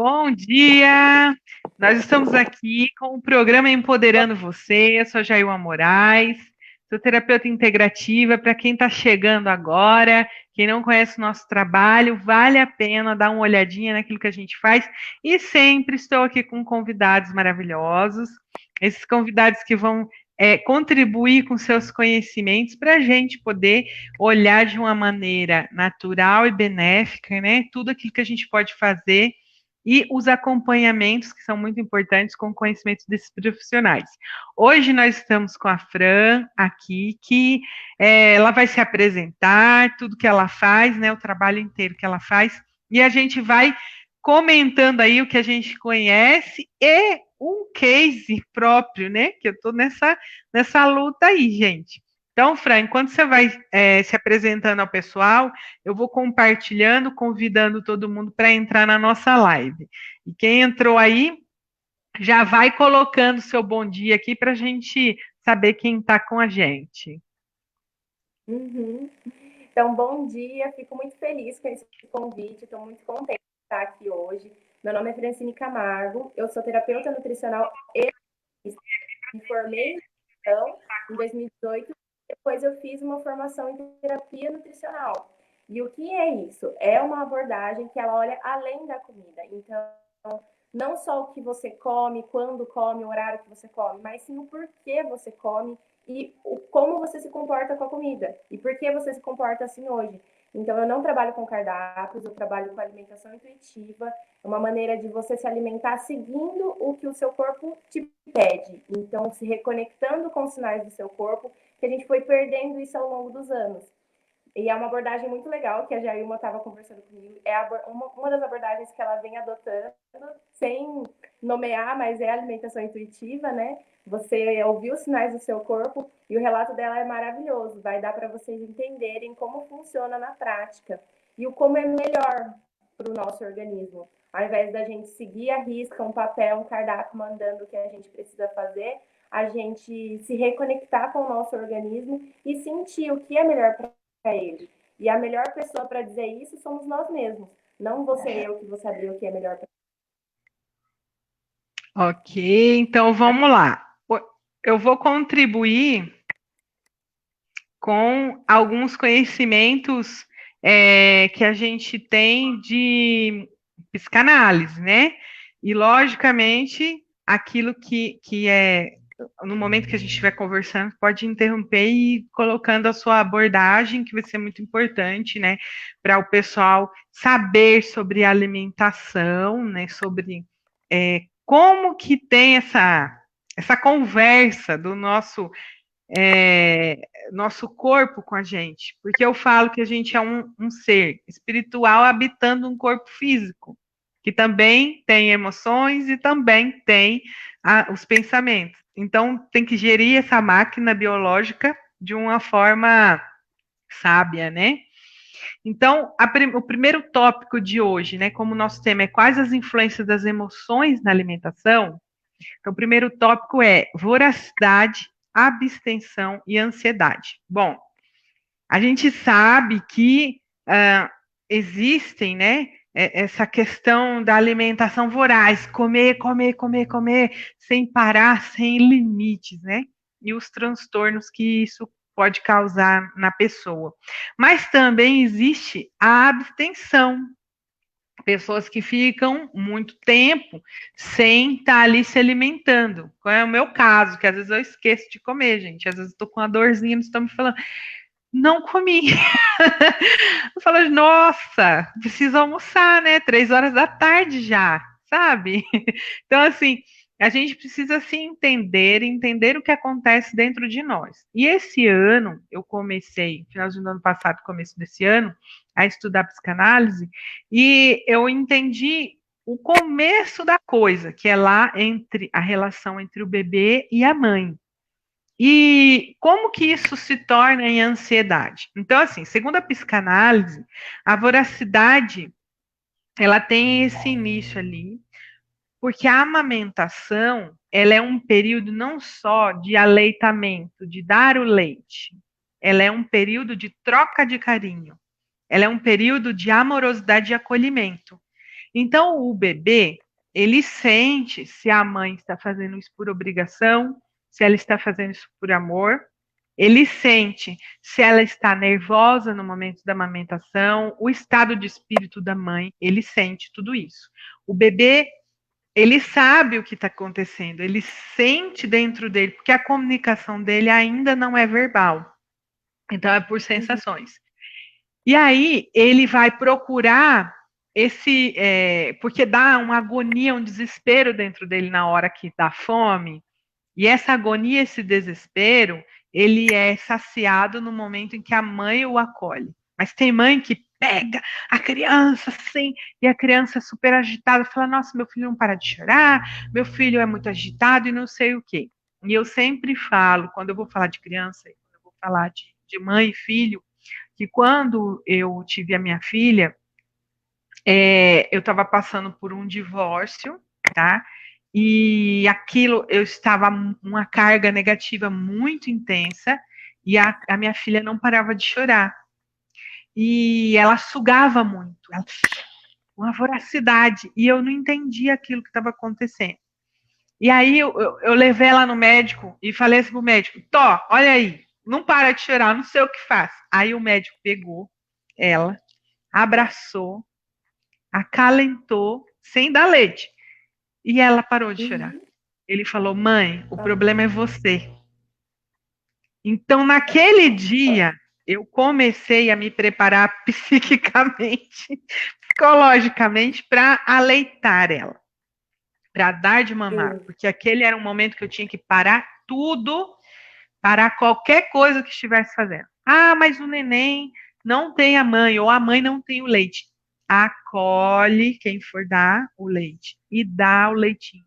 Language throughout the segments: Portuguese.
Bom dia! Nós estamos aqui com o programa Empoderando Você. Eu sou Jailma Moraes, sou terapeuta integrativa. Para quem está chegando agora, quem não conhece o nosso trabalho, vale a pena dar uma olhadinha naquilo que a gente faz. E sempre estou aqui com convidados maravilhosos, esses convidados que vão contribuir com seus conhecimentos para a gente poder olhar de uma maneira natural e benéfica, né? Tudo aquilo que a gente pode fazer e os acompanhamentos, que são muito importantes, com o conhecimento desses profissionais. Hoje nós estamos com a Fran aqui, que ela vai se apresentar, tudo que ela faz, né, o trabalho inteiro que ela faz, e a gente vai comentando aí o que a gente conhece e um case próprio, né, que eu estou nessa luta aí, gente. Então, Fran, enquanto você vai se apresentando ao pessoal, eu vou compartilhando, convidando todo mundo para entrar na nossa live. E quem entrou aí, já vai colocando seu bom dia aqui para a gente saber quem está com a gente. Uhum. Então, bom dia, fico muito feliz com esse convite, estou muito contente de estar aqui hoje. Meu nome é Francine Camargo, eu sou terapeuta nutricional e me formei em 2018, depois eu fiz uma formação em terapia nutricional. E o que é isso? É uma abordagem que ela olha além da comida. Então, não só o que você come, quando come, o horário que você come, mas sim o porquê você come e como você se comporta com a comida. E por que você se comporta assim hoje. Então, eu não trabalho com cardápios, eu trabalho com alimentação intuitiva. É uma maneira de você se alimentar seguindo o que o seu corpo te pede. Então, se reconectando com os sinais do seu corpo, que a gente foi perdendo isso ao longo dos anos. E é uma abordagem muito legal, que a Jailma estava conversando comigo. É uma das abordagens que ela vem adotando, sem nomear, mas é alimentação intuitiva, né? Você ouviu os sinais do seu corpo e o relato dela é maravilhoso. Vai dar para vocês entenderem como funciona na prática e o como é melhor para o nosso organismo. Ao invés da gente seguir a risca, um papel, um cardápio mandando o que a gente precisa fazer, a gente se reconectar com o nosso organismo e sentir o que é melhor para ele. E a melhor pessoa para dizer isso somos nós mesmos. Não você e eu que vou saber o que é melhor para Ok, então vamos lá. Eu vou contribuir com alguns conhecimentos que a gente tem de psicanálise, né? E, logicamente, aquilo que é, no momento que a gente estiver conversando, pode interromper e ir colocando a sua abordagem, que vai ser muito importante, né? Para o pessoal saber sobre alimentação, né? Sobre como que tem essa conversa do nosso corpo com a gente, porque eu falo que a gente é um ser espiritual habitando um corpo físico, que também tem emoções e também tem os pensamentos. Então, tem que gerir essa máquina biológica de uma forma sábia, né? Então, o primeiro tópico de hoje, né, como o nosso tema é quais as influências das emoções na alimentação, então, o primeiro tópico é voracidade, abstenção e ansiedade. Bom, a gente sabe que existem, né, essa questão da alimentação voraz, comer, comer, comer, comer, sem parar, sem limites, né? E os transtornos que isso pode causar na pessoa. Mas também existe a abstenção, pessoas que ficam muito tempo sem estar ali se alimentando. É o meu caso, que às vezes eu esqueço de comer, gente. Às vezes eu tô com uma dorzinha no estômago falando, não comi. Eu falo, nossa, preciso almoçar, né? 3 horas da tarde já, sabe? Então, assim, a gente precisa se entender o que acontece dentro de nós. E esse ano, eu comecei, finalzinho do ano passado, começo desse ano, a estudar psicanálise, e eu entendi o começo da coisa, que é lá entre a relação entre o bebê e a mãe. E como que isso se torna em ansiedade? Então, assim, segundo a psicanálise, a voracidade, ela tem esse início ali, porque a amamentação, ela é um período não só de aleitamento, de dar o leite, ela é um período de troca de carinho, ela é um período de amorosidade e acolhimento. Então, o bebê, ele sente se a mãe está fazendo isso por obrigação, se ela está fazendo isso por amor. Ele sente se ela está nervosa no momento da amamentação, o estado de espírito da mãe, ele sente tudo isso. O bebê, ele sabe o que está acontecendo, ele sente dentro dele, porque a comunicação dele ainda não é verbal. Então, é por sensações. E aí, ele vai procurar porque dá uma agonia, um desespero dentro dele na hora que dá fome. E essa agonia, esse desespero, ele é saciado no momento em que a mãe o acolhe. Mas tem mãe que pega a criança assim, e a criança é super agitada, fala: nossa, meu filho não para de chorar, meu filho é muito agitado e não sei o quê. E eu sempre falo, quando eu vou falar de criança, quando eu vou falar de mãe e filho, que quando eu tive a minha filha, eu estava passando por um divórcio, tá? E aquilo, eu estava uma carga negativa muito intensa, e a minha filha não parava de chorar. E ela sugava muito, uma voracidade, e eu não entendia aquilo que estava acontecendo. E aí eu levei ela no médico e falei assim pro médico: Tó, olha aí, não para de chorar, não sei o que faz. Aí o médico pegou ela, abraçou, acalentou, sem dar leite. E ela parou de chorar. Ele falou: mãe, o problema é você. Então, naquele dia, eu comecei a me preparar psiquicamente, psicologicamente, para aleitar ela, para dar de mamar. Porque aquele era um momento que eu tinha que parar tudo, parar qualquer coisa que estivesse fazendo. Ah, mas o neném não tem a mãe, ou a mãe não tem o leite. Acolhe quem for dar o leite e dá o leitinho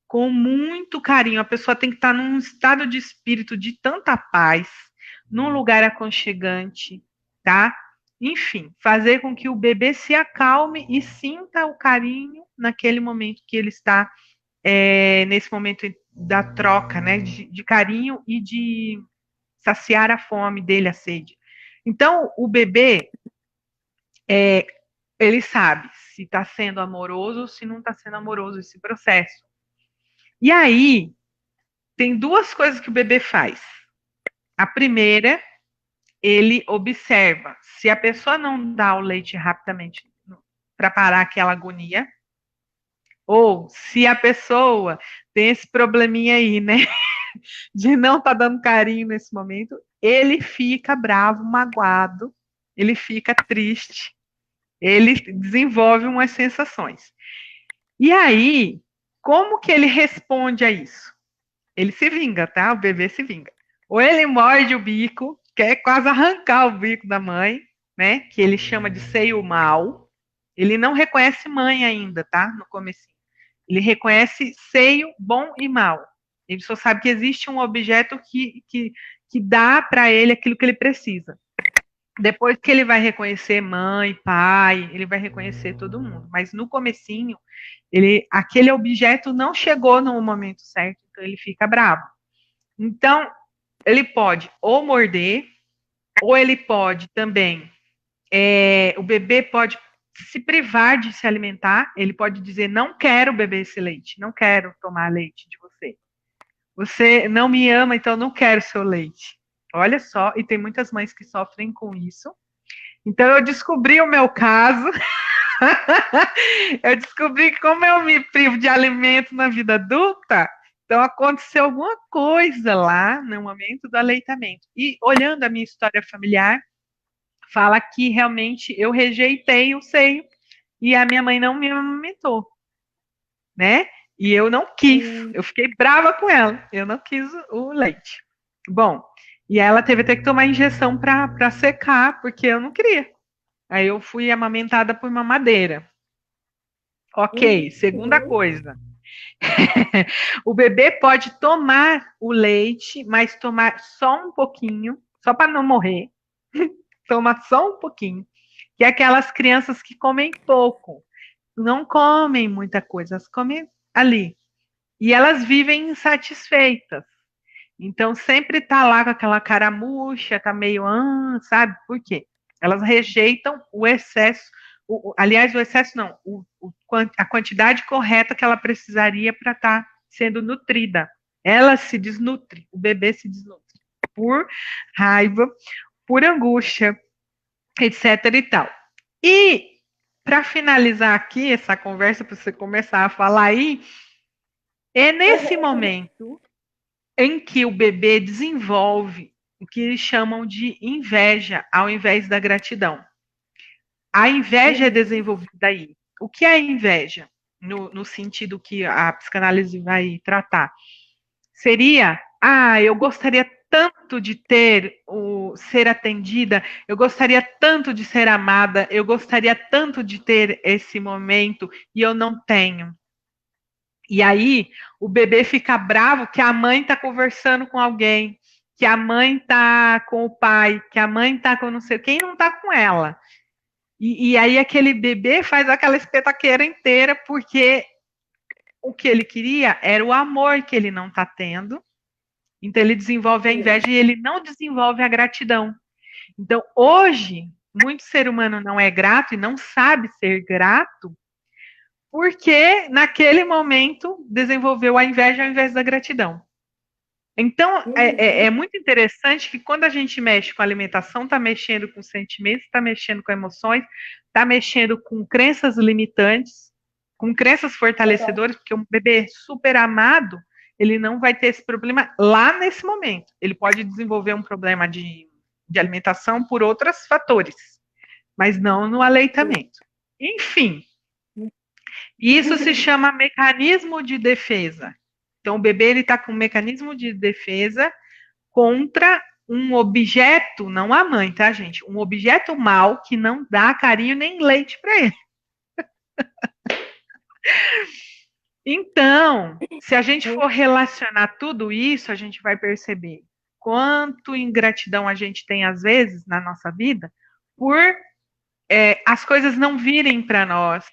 com muito carinho. A pessoa tem que estar num estado de espírito de tanta paz, num lugar aconchegante, tá? Enfim, fazer com que o bebê se acalme e sinta o carinho naquele momento que ele está, nesse momento da troca, né? De carinho e de saciar a fome dele, a sede. Então, o bebê, ele sabe se está sendo amoroso ou se não está sendo amoroso esse processo. E aí, tem duas coisas que o bebê faz. A primeira, ele observa se a pessoa não dá o leite rapidamente para parar aquela agonia, ou se a pessoa tem esse probleminha aí, né, de não estar dando carinho nesse momento, ele fica bravo, magoado, ele fica triste, ele desenvolve umas sensações. E aí, como que ele responde a isso? Ele se vinga, tá? O bebê se vinga. Ou ele morde o bico, quer quase arrancar o bico da mãe, né? Que ele chama de seio mal. Ele não reconhece mãe ainda, tá? No começo. Ele reconhece seio bom e mal. Ele só sabe que existe um objeto que dá para ele aquilo que ele precisa. Depois que ele vai reconhecer mãe, pai, ele vai reconhecer todo mundo. Mas no comecinho, aquele objeto não chegou no momento certo, então ele fica bravo. Então, ele pode ou morder, ou ele pode também, o bebê pode se privar de se alimentar, ele pode dizer: não quero beber esse leite, não quero tomar leite de você. Você não me ama, então não quero seu leite. Olha só, e tem muitas mães que sofrem com isso. Então eu descobri o meu caso. Eu descobri que como eu me privo de alimento na vida adulta, então aconteceu alguma coisa lá no momento do aleitamento. E olhando a minha história familiar, fala que realmente eu rejeitei o seio e a minha mãe não me amamentou, né? E eu não quis, eu fiquei brava com ela, eu não quis o leite. Bom, e ela teve até que tomar injeção para secar, porque eu não queria. Aí eu fui amamentada por mamadeira. Ok, segunda coisa. O bebê pode tomar o leite, mas tomar só um pouquinho, só para não morrer. Toma só um pouquinho. Que é aquelas crianças que comem pouco. Não comem muita coisa, elas comem ali. E elas vivem insatisfeitas. Então sempre tá lá com aquela cara murcha, tá meio, sabe? Por quê? Elas rejeitam o excesso aliás, o excesso não, a quantidade correta que ela precisaria para estar sendo nutrida. Ela se desnutre, o bebê se desnutre por raiva, por angústia, etc e tal. E para finalizar aqui essa conversa, para você começar a falar aí, é nesse momento em que o bebê desenvolve o que eles chamam de inveja ao invés da gratidão. A inveja é desenvolvida aí. O que é a inveja? No sentido que a psicanálise vai tratar. Seria, eu gostaria tanto de ser atendida, eu gostaria tanto de ser amada, eu gostaria tanto de ter esse momento e eu não tenho. E aí o bebê fica bravo que a mãe está conversando com alguém, que a mãe está com o pai, que a mãe está com não sei quem, não está com ela. E aí aquele bebê faz aquela espetaqueira inteira porque o que ele queria era o amor que ele não está tendo. Então ele desenvolve a inveja e ele não desenvolve a gratidão. Então hoje, muito ser humano não é grato e não sabe ser grato porque naquele momento desenvolveu a inveja ao invés da gratidão. Então, é muito interessante que quando a gente mexe com alimentação, está mexendo com sentimentos, está mexendo com emoções, está mexendo com crenças limitantes, com crenças fortalecedoras, porque um bebê super amado, ele não vai ter esse problema lá nesse momento. Ele pode desenvolver um problema de alimentação por outros fatores, mas não no aleitamento. Enfim, isso se chama mecanismo de defesa. Então, o bebê ele está com um mecanismo de defesa contra um objeto, não a mãe, tá, gente? Um objeto mau que não dá carinho nem leite para ele. Então, se a gente for relacionar tudo isso, a gente vai perceber quanto ingratidão a gente tem às vezes na nossa vida por as coisas não virem para nós,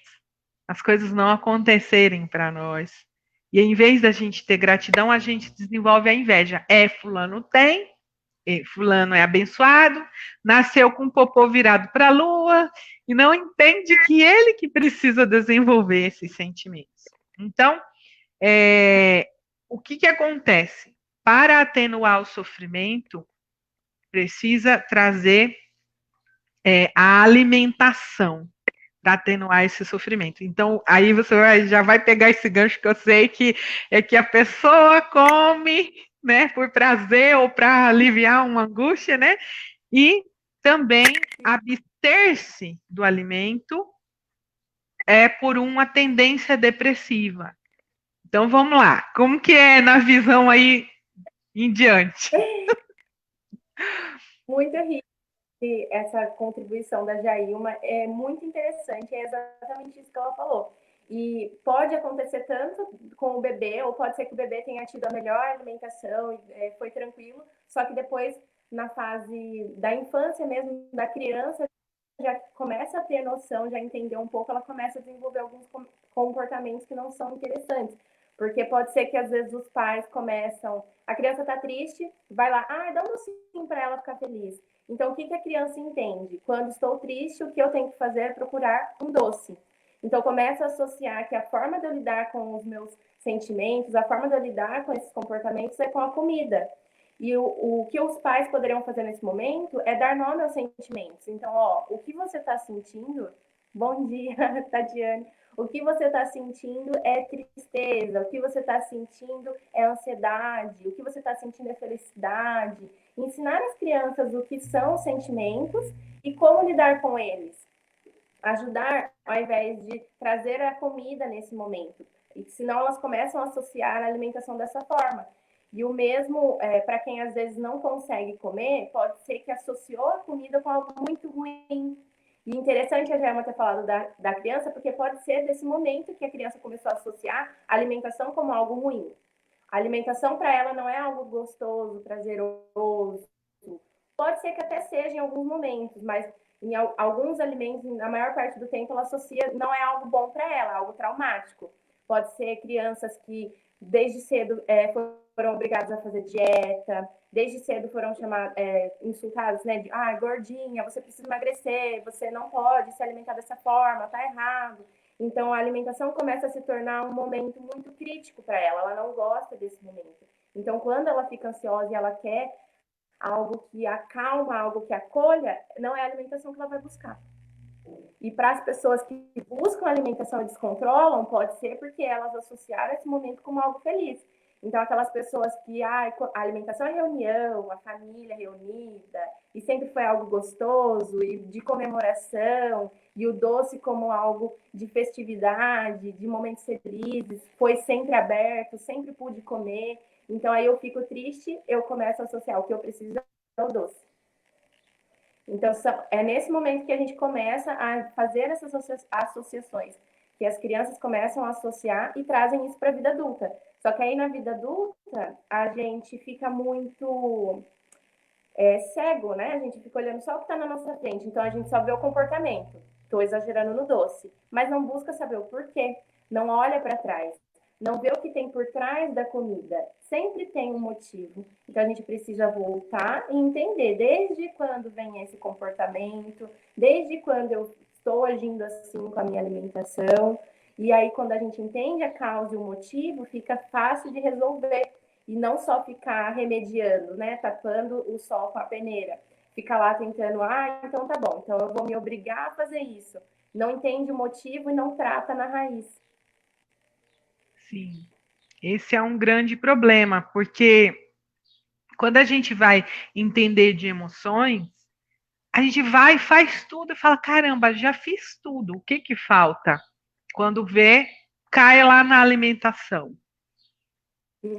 as coisas não acontecerem para nós. E em vez da gente ter gratidão, a gente desenvolve a inveja. Fulano tem, fulano é abençoado, nasceu com o popô virado para a lua e não entende que ele que precisa desenvolver esses sentimentos. Então, o que acontece? Para atenuar o sofrimento, precisa trazer a alimentação para atenuar esse sofrimento. Então, aí você já vai pegar esse gancho que eu sei que é que a pessoa come, né, por prazer ou para aliviar uma angústia, né? E também abster-se do alimento por uma tendência depressiva. Então, vamos lá. Como que é na visão aí em diante? Muito rico. Essa contribuição da Jailma é muito interessante, é exatamente isso que ela falou. E pode acontecer tanto com o bebê, ou pode ser que o bebê tenha tido a melhor alimentação, foi tranquilo, só que depois, na fase da infância mesmo, da criança, já começa a ter noção, já entender um pouco, ela começa a desenvolver alguns comportamentos que não são interessantes. Porque pode ser que às vezes os pais começam, a criança tá triste, vai lá, dá um docinho para ela ficar feliz. Então, o que a criança entende? Quando estou triste, o que eu tenho que fazer é procurar um doce. Então, começa a associar que a forma de eu lidar com os meus sentimentos, a forma de eu lidar com esses comportamentos é com a comida. E o que os pais poderiam fazer nesse momento é dar nome aos sentimentos. Então, o que você está sentindo? Bom dia, Tatiane. O que você está sentindo é tristeza, o que você está sentindo é ansiedade, o que você está sentindo é felicidade. Ensinar as crianças o que são sentimentos e como lidar com eles. Ajudar ao invés de trazer a comida nesse momento. E senão elas começam a associar a alimentação dessa forma. E o mesmo, para quem às vezes não consegue comer, pode ser que associou a comida com algo muito ruim. E interessante a Jailma ter falado da criança, porque pode ser desse momento que a criança começou a associar a alimentação como algo ruim. A alimentação para ela não é algo gostoso, prazeroso. Pode ser que até seja em alguns momentos, mas em alguns alimentos, na maior parte do tempo, ela associa, não é algo bom para ela, algo traumático. pode ser crianças que desde cedo foram obrigadas a fazer dieta, desde cedo foram insultados, né, de gordinha, você precisa emagrecer, você não pode se alimentar dessa forma, tá errado. Então a alimentação começa a se tornar um momento muito crítico para ela não gosta desse momento. Então quando ela fica ansiosa e ela quer algo que acalma, algo que acolha, não é a alimentação que ela vai buscar. E para as pessoas que buscam alimentação e descontrolam, pode ser porque elas associaram esse momento como algo feliz. Então, aquelas pessoas que a alimentação é reunião, a família reunida, e sempre foi algo gostoso e de comemoração, e o doce como algo de festividade, de momentos felizes, foi sempre aberto, sempre pude comer. Então, aí eu fico triste, eu começo a associar o que eu preciso é o doce. Então, é nesse momento que a gente começa a fazer essas associações, que as crianças começam a associar e trazem isso para a vida adulta. Só que aí na vida adulta, a gente fica muito cego, né? A gente fica olhando só o que está na nossa frente. Então, a gente só vê o comportamento. Estou exagerando no doce. Mas não busca saber o porquê. Não olha para trás. Não vê o que tem por trás da comida. Sempre tem um motivo. Então, a gente precisa voltar e entender desde quando vem esse comportamento, desde quando eu estou agindo assim com a minha alimentação. E aí, quando a gente entende a causa e o motivo, fica fácil de resolver. E não só ficar remediando, né? Tapando o sol com a peneira. Fica lá tentando, então tá bom, então eu vou me obrigar a fazer isso. Não entende o motivo e não trata na raiz. Sim, esse é um grande problema, porque quando a gente vai entender de emoções, a gente vai, faz tudo e fala: caramba, já fiz tudo, o que que falta? Quando vê, cai lá na alimentação.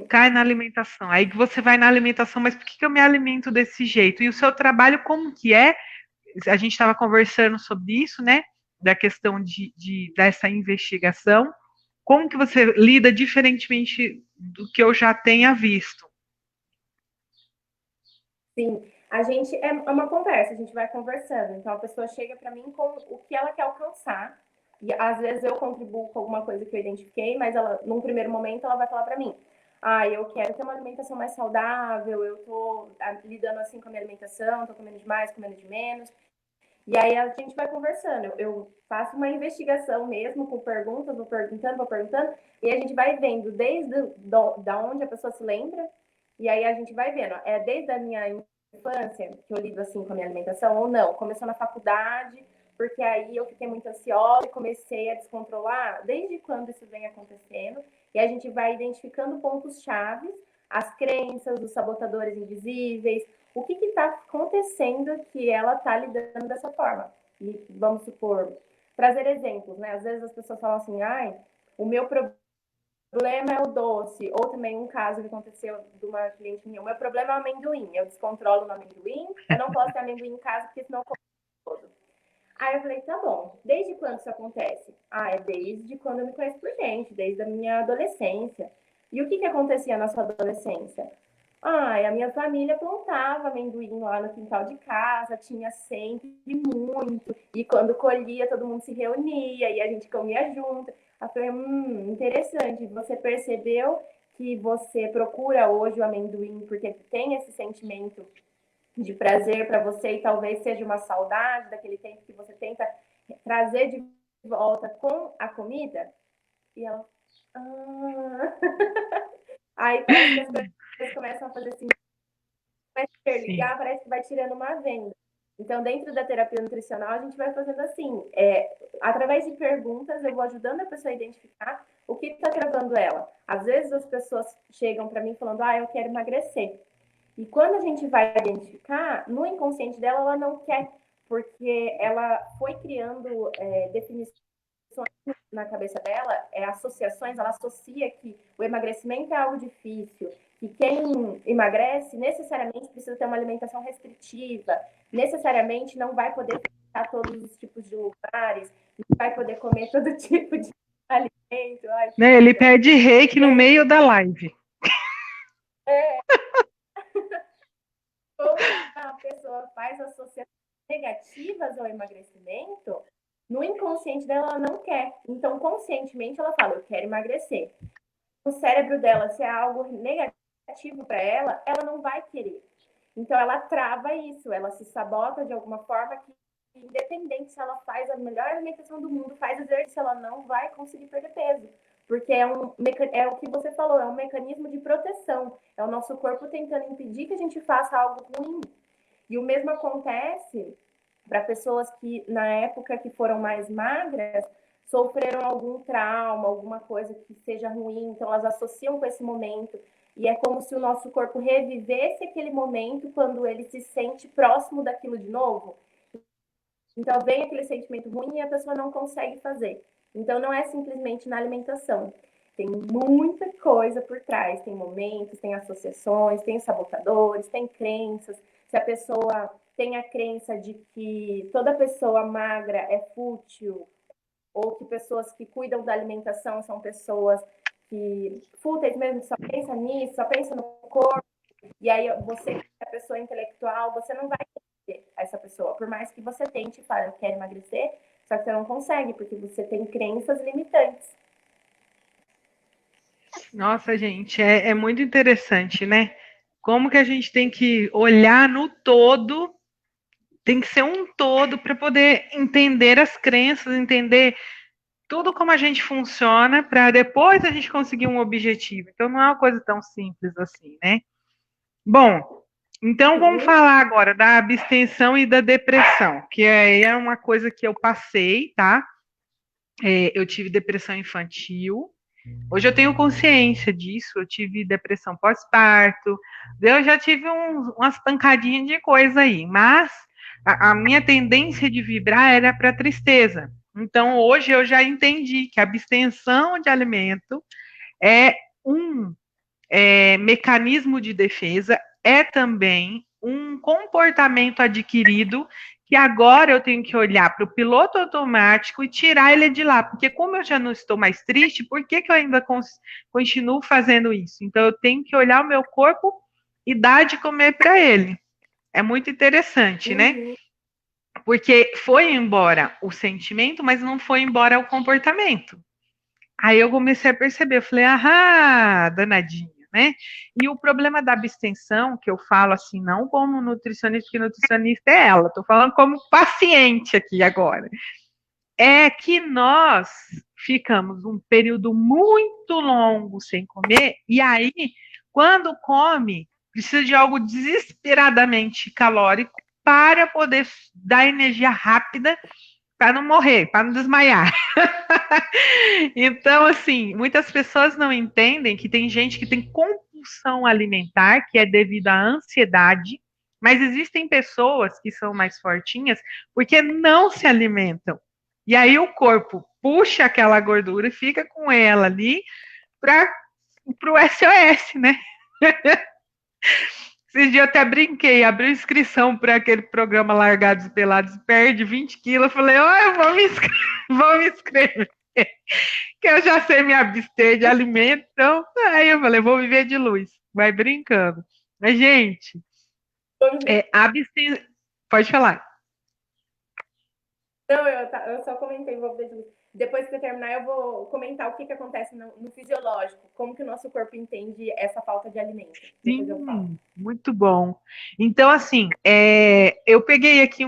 Cai na alimentação. Aí você vai na alimentação, mas por que eu me alimento desse jeito? E o seu trabalho, como que é? A gente estava conversando sobre isso, né? Da questão dessa investigação. Como que você lida diferentemente do que eu já tenha visto? Sim, a gente é uma conversa, a gente vai conversando. Então a pessoa chega para mim com o que ela quer alcançar. E às vezes eu contribuo com alguma coisa que eu identifiquei, mas ela, num primeiro momento, ela vai falar para mim: eu quero ter uma alimentação mais saudável, eu tô lidando assim com a minha alimentação, tô comendo demais, comendo de menos. E aí a gente vai conversando. Eu faço uma investigação mesmo com perguntas, vou perguntando, e a gente vai vendo desde da onde a pessoa se lembra, e aí a gente vai vendo. É desde a minha infância que eu lido assim com a minha alimentação ou não? Começou na faculdade, porque aí eu fiquei muito ansiosa e comecei a descontrolar. Desde quando isso vem acontecendo? E a gente vai identificando pontos chaves, as crenças, os sabotadores invisíveis, o que está acontecendo que ela está lidando dessa forma. E vamos supor, trazer exemplos, né? Às vezes as pessoas falam assim, o meu problema é o doce, ou também um caso que aconteceu de uma cliente minha, o meu problema é o amendoim, eu descontrolo no amendoim, eu não posso ter amendoim em casa porque senão eu como todo. Aí eu falei, tá bom, desde quando isso acontece? É desde quando eu me conheço por gente, desde a minha adolescência. E o que acontecia na sua adolescência? A minha família plantava amendoim lá no quintal de casa, tinha sempre muito, e quando colhia todo mundo se reunia e a gente comia junto. Eu falei, interessante, você percebeu que você procura hoje o amendoim porque tem esse sentimento de prazer para você e talvez seja uma saudade daquele tempo que você tenta trazer de volta com a comida? E ela, Aí parece que as coisas começam a fazer assim, vai interligar, parece que vai tirando uma venda. Então, dentro da terapia nutricional, a gente vai fazendo assim, através de perguntas, eu vou ajudando a pessoa a identificar o que está travando ela. Às vezes as pessoas chegam para mim falando, eu quero emagrecer. E quando a gente vai identificar, no inconsciente dela, ela não quer, porque ela foi criando definições na cabeça dela, associações, ela associa que o emagrecimento é algo difícil, que quem emagrece necessariamente precisa ter uma alimentação restritiva, necessariamente não vai poder frequentar todos os tipos de lugares, não vai poder comer todo tipo de alimento. Ele pede reiki no meio da live. Quando a pessoa faz associações negativas ao emagrecimento, No inconsciente dela, ela não quer. Então, conscientemente, ela fala, eu quero emagrecer. O cérebro dela, se é algo negativo para ela, ela não vai querer. Então, ela trava isso, ela se sabota de alguma forma que, independente se ela faz a melhor alimentação do mundo, faz exercício, ela não vai conseguir perder peso. Porque é o que você falou, é um mecanismo de proteção. É o nosso corpo tentando impedir que a gente faça algo ruim. E o mesmo acontece para pessoas que, na época que foram mais magras, sofreram algum trauma, alguma coisa que seja ruim, então elas associam com esse momento. E é como se o nosso corpo revivesse aquele momento quando ele se sente próximo daquilo de novo. Então vem aquele sentimento ruim e a pessoa não consegue fazer. Então não é simplesmente na alimentação. Tem muita coisa por trás. Tem momentos, tem associações, tem sabotadores, tem crenças. Se a pessoa tem a crença de que toda pessoa magra é fútil, ou que pessoas que cuidam da alimentação são pessoas que fúteis mesmo, só pensa nisso, só pensa no corpo, e aí você, a pessoa intelectual, você não vai ter essa pessoa, por mais que você tente e fale, eu quero emagrecer, só que você não consegue, porque você tem crenças limitantes. Nossa, gente, é muito interessante, né? Como que a gente tem que olhar no todo, tem que ser um todo para poder entender as crenças, entender tudo como a gente funciona, para depois a gente conseguir um objetivo. Então não é uma coisa tão simples assim, né? Bom, então vamos falar agora da abstenção e da depressão, que aí é uma coisa que eu passei, tá? Eu tive depressão infantil. Hoje eu tenho consciência disso. Eu tive depressão pós-parto. Eu já tive umas pancadinhas de coisa aí. Mas a minha tendência de vibrar era para tristeza. Então hoje eu já entendi que a abstenção de alimento é um mecanismo de defesa, é também um comportamento adquirido que agora eu tenho que olhar para o piloto automático e tirar ele de lá, porque como eu já não estou mais triste, por que eu ainda continuo fazendo isso? Então eu tenho que olhar o meu corpo e dar de comer para ele. É muito interessante, né? Porque foi embora o sentimento, mas não foi embora o comportamento. Aí eu comecei a perceber, eu falei, ah, danadinha, né? E o problema da abstenção, que eu falo assim, não como nutricionista, porque nutricionista é ela, tô falando como paciente aqui agora, é que nós ficamos um período muito longo sem comer, e aí, quando come, precisa de algo desesperadamente calórico para poder dar energia rápida para não morrer, para não desmaiar. Então, assim, muitas pessoas não entendem que tem gente que tem compulsão alimentar, que é devido à ansiedade, mas existem pessoas que são mais fortinhas porque não se alimentam. E aí o corpo puxa aquela gordura e fica com ela ali para o SOS, né? Esses dias eu até brinquei, abri inscrição para aquele programa Largados e Pelados, perde 20 quilos. Eu falei, ó, eu vou me inscrever, que eu já sei me abster de alimento. Então, aí eu falei, vou viver de luz. Vai brincando. Mas, gente, abster... Pode falar. Não, eu só comentei, depois que você terminar, eu vou comentar o que acontece no fisiológico, como que o nosso corpo entende essa falta de alimento. Depois eu falo. Muito bom. Então, assim, eu peguei aqui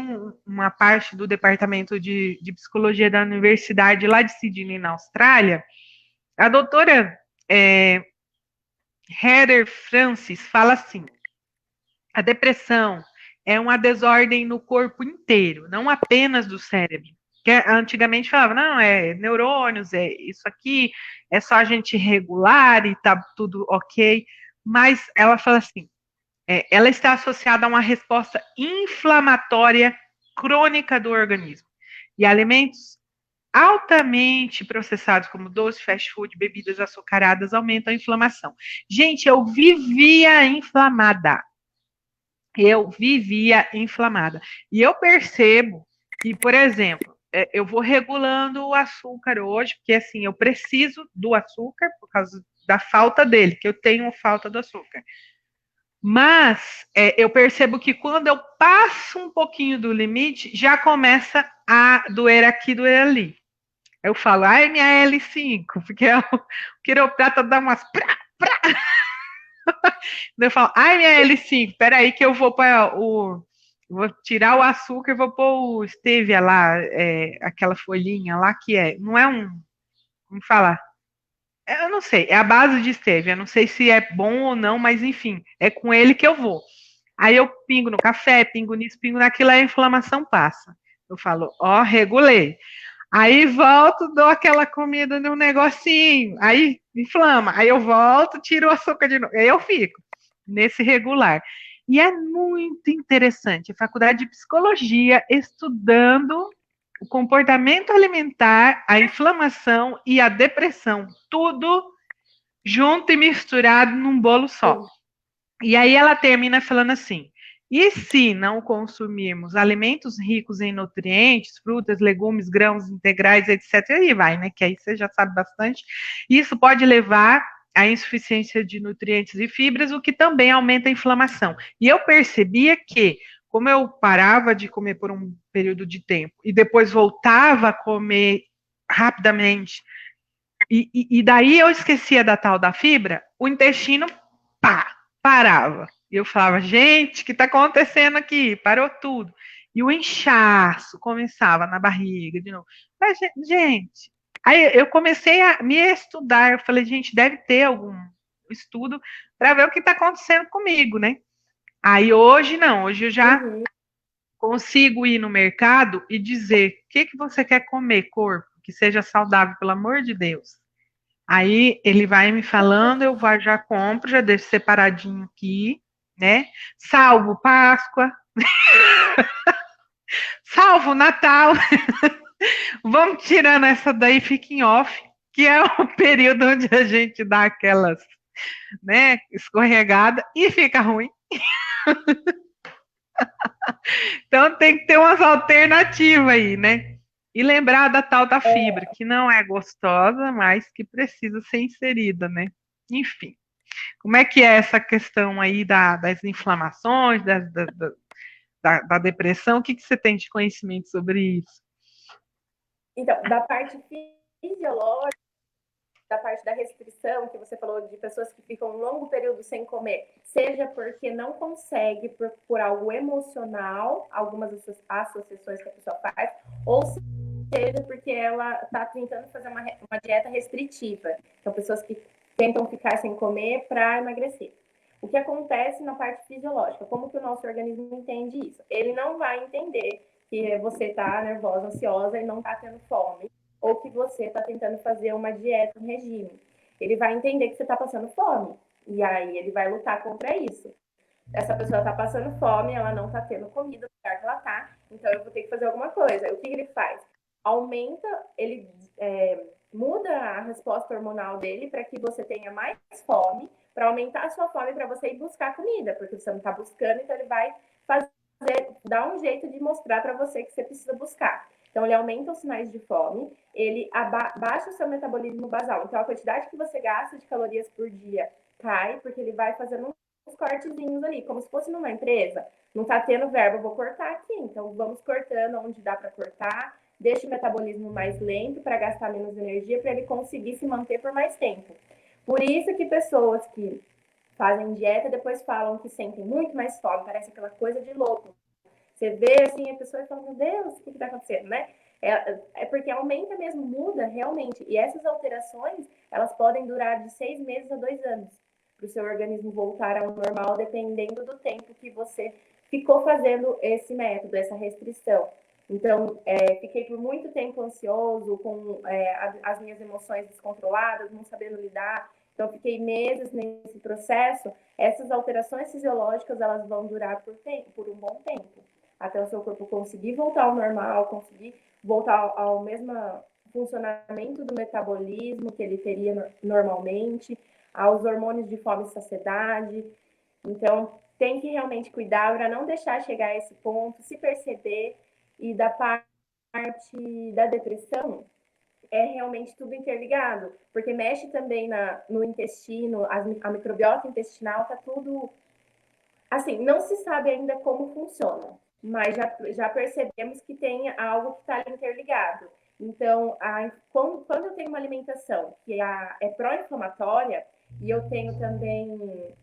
uma parte do departamento de psicologia da universidade lá de Sydney, na Austrália. A doutora Heather Francis fala assim: a depressão é uma desordem no corpo inteiro, não apenas do cérebro. Que antigamente falava, não, é neurônios, é isso aqui, é só a gente regular e tá tudo ok. Mas ela fala assim, ela está associada a uma resposta inflamatória crônica do organismo. E alimentos altamente processados, como doce, fast food, bebidas açucaradas, aumentam a inflamação. Gente, eu vivia inflamada. E eu percebo que, por exemplo, eu vou regulando o açúcar hoje, porque assim, eu preciso do açúcar por causa da falta dele, que eu tenho falta do açúcar. Mas eu percebo que quando eu passo um pouquinho do limite, já começa a doer aqui, doer ali. Eu falo, ai, minha L5, porque o quiroprata dá umas. Eu falo, ai, minha L5, peraí que eu vou para o. Vou tirar o açúcar e vou pôr o stevia lá, aquela folhinha lá que não é um. Como falar? Eu não sei, é a base de stevia. Eu não sei se é bom ou não, mas enfim, é com ele que eu vou. Aí eu pingo no café, pingo nisso, pingo naquilo, aí a inflamação passa. Eu falo, ó, regulei. Aí volto, dou aquela comida num negocinho, aí inflama, aí eu volto, tiro o açúcar de novo, aí eu fico nesse regular. E é muito interessante, a faculdade de psicologia estudando o comportamento alimentar, a inflamação e a depressão, tudo junto e misturado num bolo só. Sim. E aí ela termina falando assim: e se não consumirmos alimentos ricos em nutrientes, frutas, legumes, grãos integrais, etc., aí vai, né? Que aí você já sabe bastante. Isso pode levar à insuficiência de nutrientes e fibras, o que também aumenta a inflamação. E eu percebia que, como eu parava de comer por um período de tempo e depois voltava a comer rapidamente, e daí eu esquecia da tal da fibra, o intestino pá, parava. E eu falava, gente, o que está acontecendo aqui? Parou tudo. E o inchaço começava na barriga de novo. Mas, gente, aí eu comecei a me estudar. Eu falei, gente, deve ter algum estudo para ver o que está acontecendo comigo, né? Aí hoje não, hoje eu já Uhum. consigo ir no mercado e dizer o que você quer comer, corpo, que seja saudável, pelo amor de Deus. Aí ele vai me falando, eu já compro, já deixo separadinho aqui, né? Salvo Páscoa, salvo Natal. Vamos tirando essa daí, fica em off, que é o período onde a gente dá aquelas, né, escorregada e fica ruim. Então tem que ter umas alternativas aí, né? E lembrar da tal da fibra, que não é gostosa, mas que precisa ser inserida, né? Enfim. Como é que é essa questão aí das inflamações, da depressão? O que você tem de conhecimento sobre isso? Então, da parte fisiológica, da parte da restrição, que você falou de pessoas que ficam um longo período sem comer, seja porque não consegue por algo emocional, algumas associações que a pessoa faz, ou seja porque ela está tentando fazer uma dieta restritiva. Então, pessoas que tentam ficar sem comer para emagrecer. O que acontece na parte fisiológica? Como que o nosso organismo entende isso? Ele não vai entender que você está nervosa, ansiosa e não está tendo fome, ou que você está tentando fazer uma dieta, um regime. Ele vai entender que você está passando fome, e aí ele vai lutar contra isso. Essa pessoa está passando fome, ela não está tendo comida no lugar que ela está, então eu vou ter que fazer alguma coisa. O que ele faz? Aumenta, ele muda a resposta hormonal dele para que você tenha mais fome, para aumentar a sua fome para você ir buscar comida, porque você não está buscando, então ele vai fazer, dar um jeito de mostrar para você que você precisa buscar. Então, ele aumenta os sinais de fome, ele baixa o seu metabolismo basal. Então, a quantidade que você gasta de calorias por dia cai, porque ele vai fazendo uns cortezinhos ali, como se fosse numa empresa. Não está tendo verba, vou cortar aqui. Então, vamos cortando onde dá para cortar, deixa o metabolismo mais lento para gastar menos energia, para ele conseguir se manter por mais tempo. Por isso que pessoas que fazem dieta depois falam que sentem muito mais fome, parece aquela coisa de louco. Você vê assim a pessoa e fala, meu Deus, o que está acontecendo, né? É porque aumenta mesmo, muda realmente. E essas alterações, elas podem durar de 6 meses a 2 anos para o seu organismo voltar ao normal, dependendo do tempo que você ficou fazendo esse método, essa restrição. Então, fiquei por muito tempo ansioso, com as minhas emoções descontroladas, não sabendo lidar. Então, fiquei meses nesse processo. Essas alterações fisiológicas, elas vão durar por um bom tempo, até o seu corpo conseguir voltar ao normal, conseguir voltar ao mesmo funcionamento do metabolismo que ele teria normalmente, aos hormônios de fome e saciedade. Então, tem que realmente cuidar para não deixar chegar a esse ponto, se perceber. E da parte da depressão, é realmente tudo interligado, porque mexe também no intestino, a microbiota intestinal está tudo Assim, não se sabe ainda como funciona, mas já percebemos que tem algo que está interligado. Então, quando eu tenho uma alimentação que é pró-inflamatória, e eu tenho também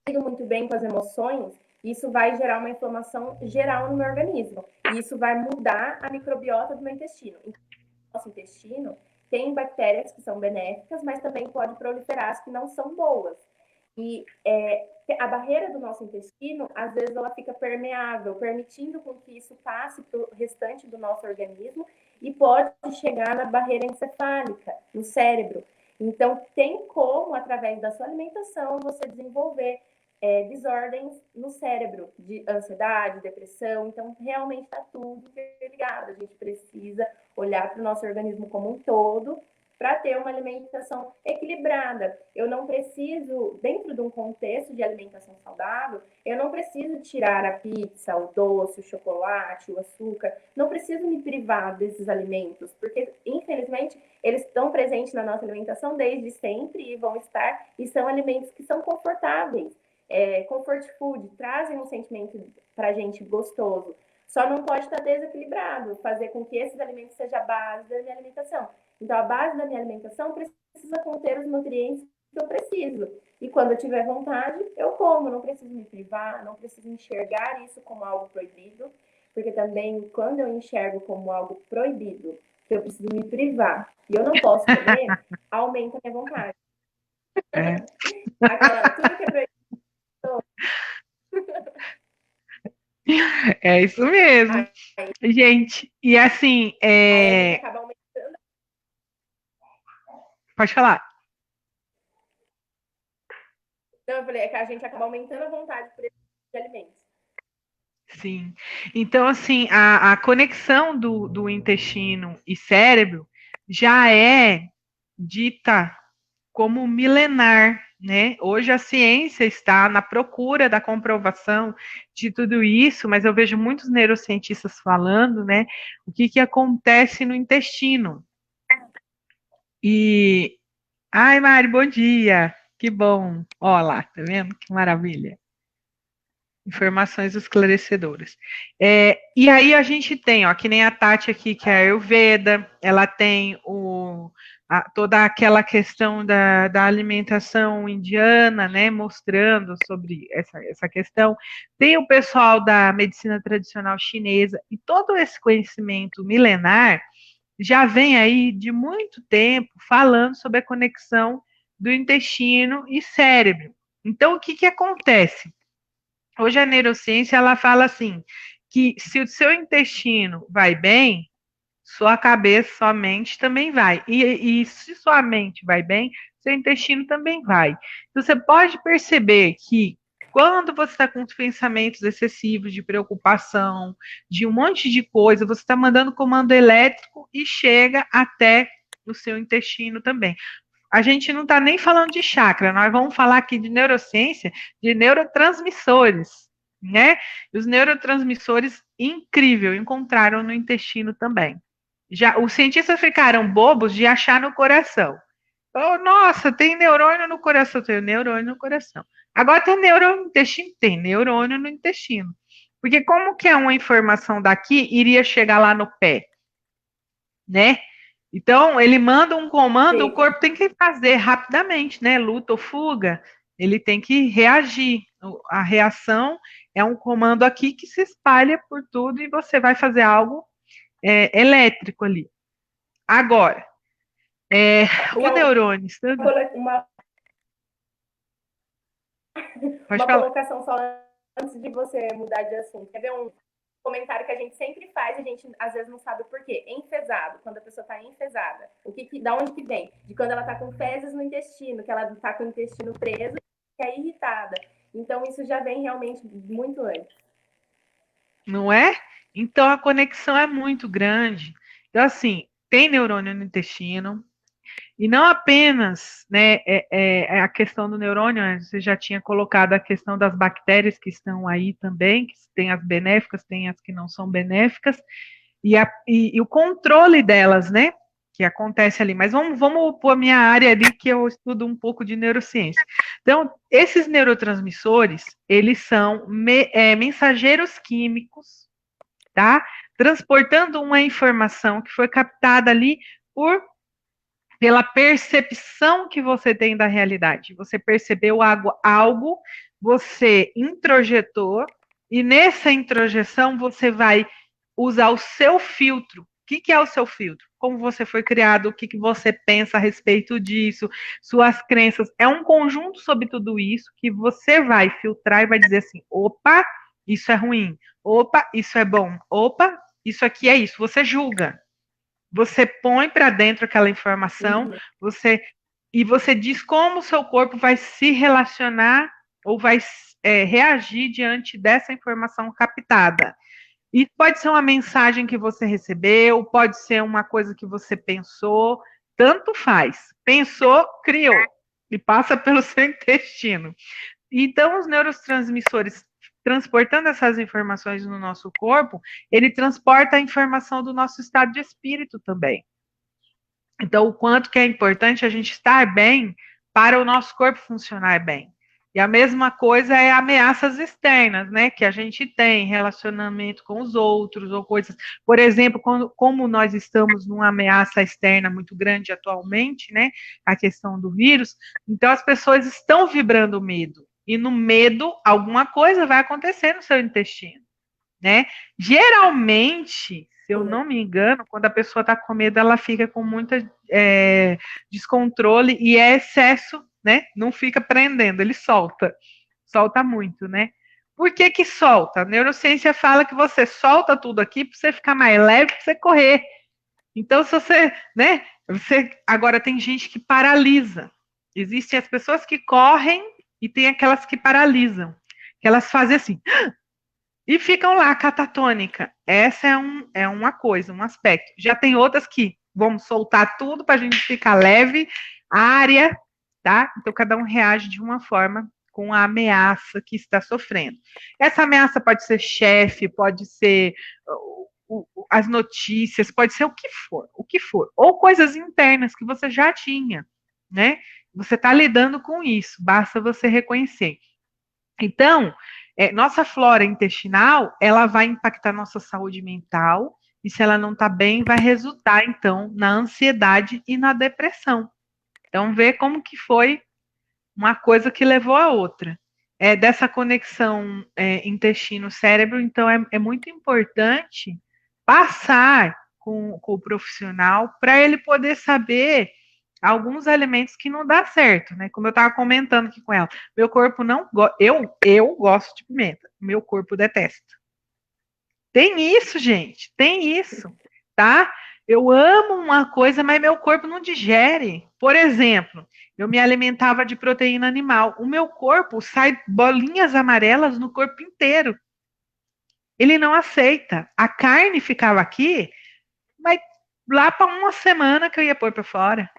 muito bem com as emoções, isso vai gerar uma inflamação geral no meu organismo. E isso vai mudar a microbiota do meu intestino. Então, nosso intestino tem bactérias que são benéficas, mas também pode proliferar as que não são boas. E a barreira do nosso intestino, às vezes, ela fica permeável, permitindo com que isso passe para o restante do nosso organismo e pode chegar na barreira encefálica, no cérebro. Então, tem como, através da sua alimentação, você desenvolver desordens no cérebro, de ansiedade, depressão. Então, realmente está tudo interligado. A gente precisa olhar para o nosso organismo como um todo para ter uma alimentação equilibrada. Eu não preciso, dentro de um contexto de alimentação saudável, eu não preciso tirar a pizza, o doce, o chocolate, o açúcar. Não preciso me privar desses alimentos, porque, infelizmente, eles estão presentes na nossa alimentação desde sempre e vão estar, e são alimentos que são confortáveis. Comfort food, trazem um sentimento para a gente gostoso. Só não pode estar desequilibrado, fazer com que esses alimentos sejam a base da minha alimentação. Então, a base da minha alimentação precisa conter os nutrientes que eu preciso. E quando eu tiver vontade, eu como. Não preciso me privar, não preciso enxergar isso como algo proibido, porque também, quando eu enxergo como algo proibido, que eu preciso me privar e eu não posso comer, aumenta a minha vontade. É. Aquela, tudo que é proibido. É isso mesmo. Gente, e assim, Aí a gente acaba aumentando. Pode falar. Não, eu falei, é que a gente acaba aumentando a vontade por esses alimentos. Sim. Então, assim, a conexão do intestino e cérebro já é dita como milenar, né? Hoje a ciência está na procura da comprovação de tudo isso, mas eu vejo muitos neurocientistas falando, né? O que acontece no intestino. E, ai, Mari, bom dia. Que bom. Olha lá, tá vendo? Que maravilha. Informações esclarecedoras. E aí a gente tem, ó, que nem a Tati aqui, que é a Ayurveda, ela tem toda aquela questão da alimentação indiana, né, mostrando sobre essa questão. Tem o pessoal da medicina tradicional chinesa, e todo esse conhecimento milenar já vem aí de muito tempo falando sobre a conexão do intestino e cérebro. Então, o que acontece? Hoje a neurociência ela fala assim que se o seu intestino vai bem, sua cabeça, sua mente também vai. E se sua mente vai bem, seu intestino também vai. Então, você pode perceber que quando você está com os pensamentos excessivos de preocupação, de um monte de coisa, você está mandando comando elétrico e chega até o seu intestino também. A gente não está nem falando de chakra, nós vamos falar aqui de neurociência, de neurotransmissores, né? E os neurotransmissores, incrível, encontraram no intestino também. Já os cientistas ficaram bobos de achar no coração. Oh, nossa, tem neurônio no coração, tem neurônio no coração. Agora tem neurônio no intestino, tem neurônio no intestino. Porque como que é uma informação daqui iria chegar lá no pé, né? Então, ele manda um comando, o corpo tem que fazer rapidamente, né? Luta ou fuga, ele tem que reagir. A reação é um comando aqui que se espalha por tudo e você vai fazer algo elétrico ali. Agora, o neurônio. Uma colocação só antes de você mudar de assunto. Quer ver um comentário que a gente sempre faz, a gente às vezes não sabe o porquê. Enfesado, quando a pessoa está enfesada. Da onde que vem? De quando ela está com fezes no intestino, que ela está com o intestino preso, que é irritada. Então, isso já vem realmente muito antes. Não é? Então, a conexão é muito grande. Então, assim, tem neurônio no intestino, e não apenas, né, a questão do neurônio, você já tinha colocado a questão das bactérias que estão aí também, que tem as benéficas, tem as que não são benéficas, e o controle delas, né, que acontece ali. Mas vamos pôr a minha área ali, que eu estudo um pouco de neurociência. Então, esses neurotransmissores, eles são mensageiros químicos, tá? Transportando uma informação que foi captada ali pela percepção que você tem da realidade. Você percebeu algo, você introjetou, e nessa introjeção você vai usar o seu filtro. O que é o seu filtro? Como você foi criado, o que você pensa a respeito disso, suas crenças. É um conjunto sobre tudo isso que você vai filtrar e vai dizer assim: opa, isso é ruim. Opa, isso é bom. Opa, isso aqui é isso. Você julga. Você põe para dentro aquela informação, você diz como o seu corpo vai se relacionar ou vai reagir diante dessa informação captada. E pode ser uma mensagem que você recebeu, pode ser uma coisa que você pensou, tanto faz. Pensou, criou e passa pelo seu intestino. Então, os neurotransmissores, transportando essas informações no nosso corpo, ele transporta a informação do nosso estado de espírito também. Então, o quanto que é importante a gente estar bem para o nosso corpo funcionar bem. E a mesma coisa é ameaças externas, né? Que a gente tem, relacionamento com os outros, ou coisas. Por exemplo, como nós estamos numa ameaça externa muito grande atualmente, né? A questão do vírus, então as pessoas estão vibrando medo. E no medo, alguma coisa vai acontecer no seu intestino, né? Geralmente, se eu não me engano, quando a pessoa está com medo, ela fica com muito descontrole e é excesso, né? Não fica prendendo, ele solta muito, né? Por que que solta? A neurociência fala que você solta tudo aqui para você ficar mais leve, para você correr. Então, se você, né? Agora tem gente que paralisa. Existem as pessoas que correm e tem aquelas que paralisam, que elas fazem assim e ficam lá catatônica. Essa é uma coisa, um aspecto. Já tem outras que vamos soltar tudo para a gente ficar leve, área, tá? Então cada um reage de uma forma com a ameaça que está sofrendo. Essa ameaça pode ser chefe, pode ser as notícias, pode ser o que for, ou coisas internas que você já tinha, né? Você está lidando com isso, basta você reconhecer. Então, nossa flora intestinal, ela vai impactar nossa saúde mental, e se ela não está bem, vai resultar, então, na ansiedade e na depressão. Então, vê como que foi uma coisa que levou a outra. Dessa conexão intestino-cérebro, então, é muito importante passar com o profissional para ele poder saber alguns elementos que não dá certo, né? Como eu estava comentando aqui com ela, meu corpo não eu gosto de pimenta, meu corpo detesta. Tem isso, gente, tem isso, tá? Eu amo uma coisa, mas meu corpo não digere. Por exemplo, eu me alimentava de proteína animal. O meu corpo sai bolinhas amarelas no corpo inteiro. Ele não aceita. A carne ficava aqui, mas lá para uma semana que eu ia pôr para fora.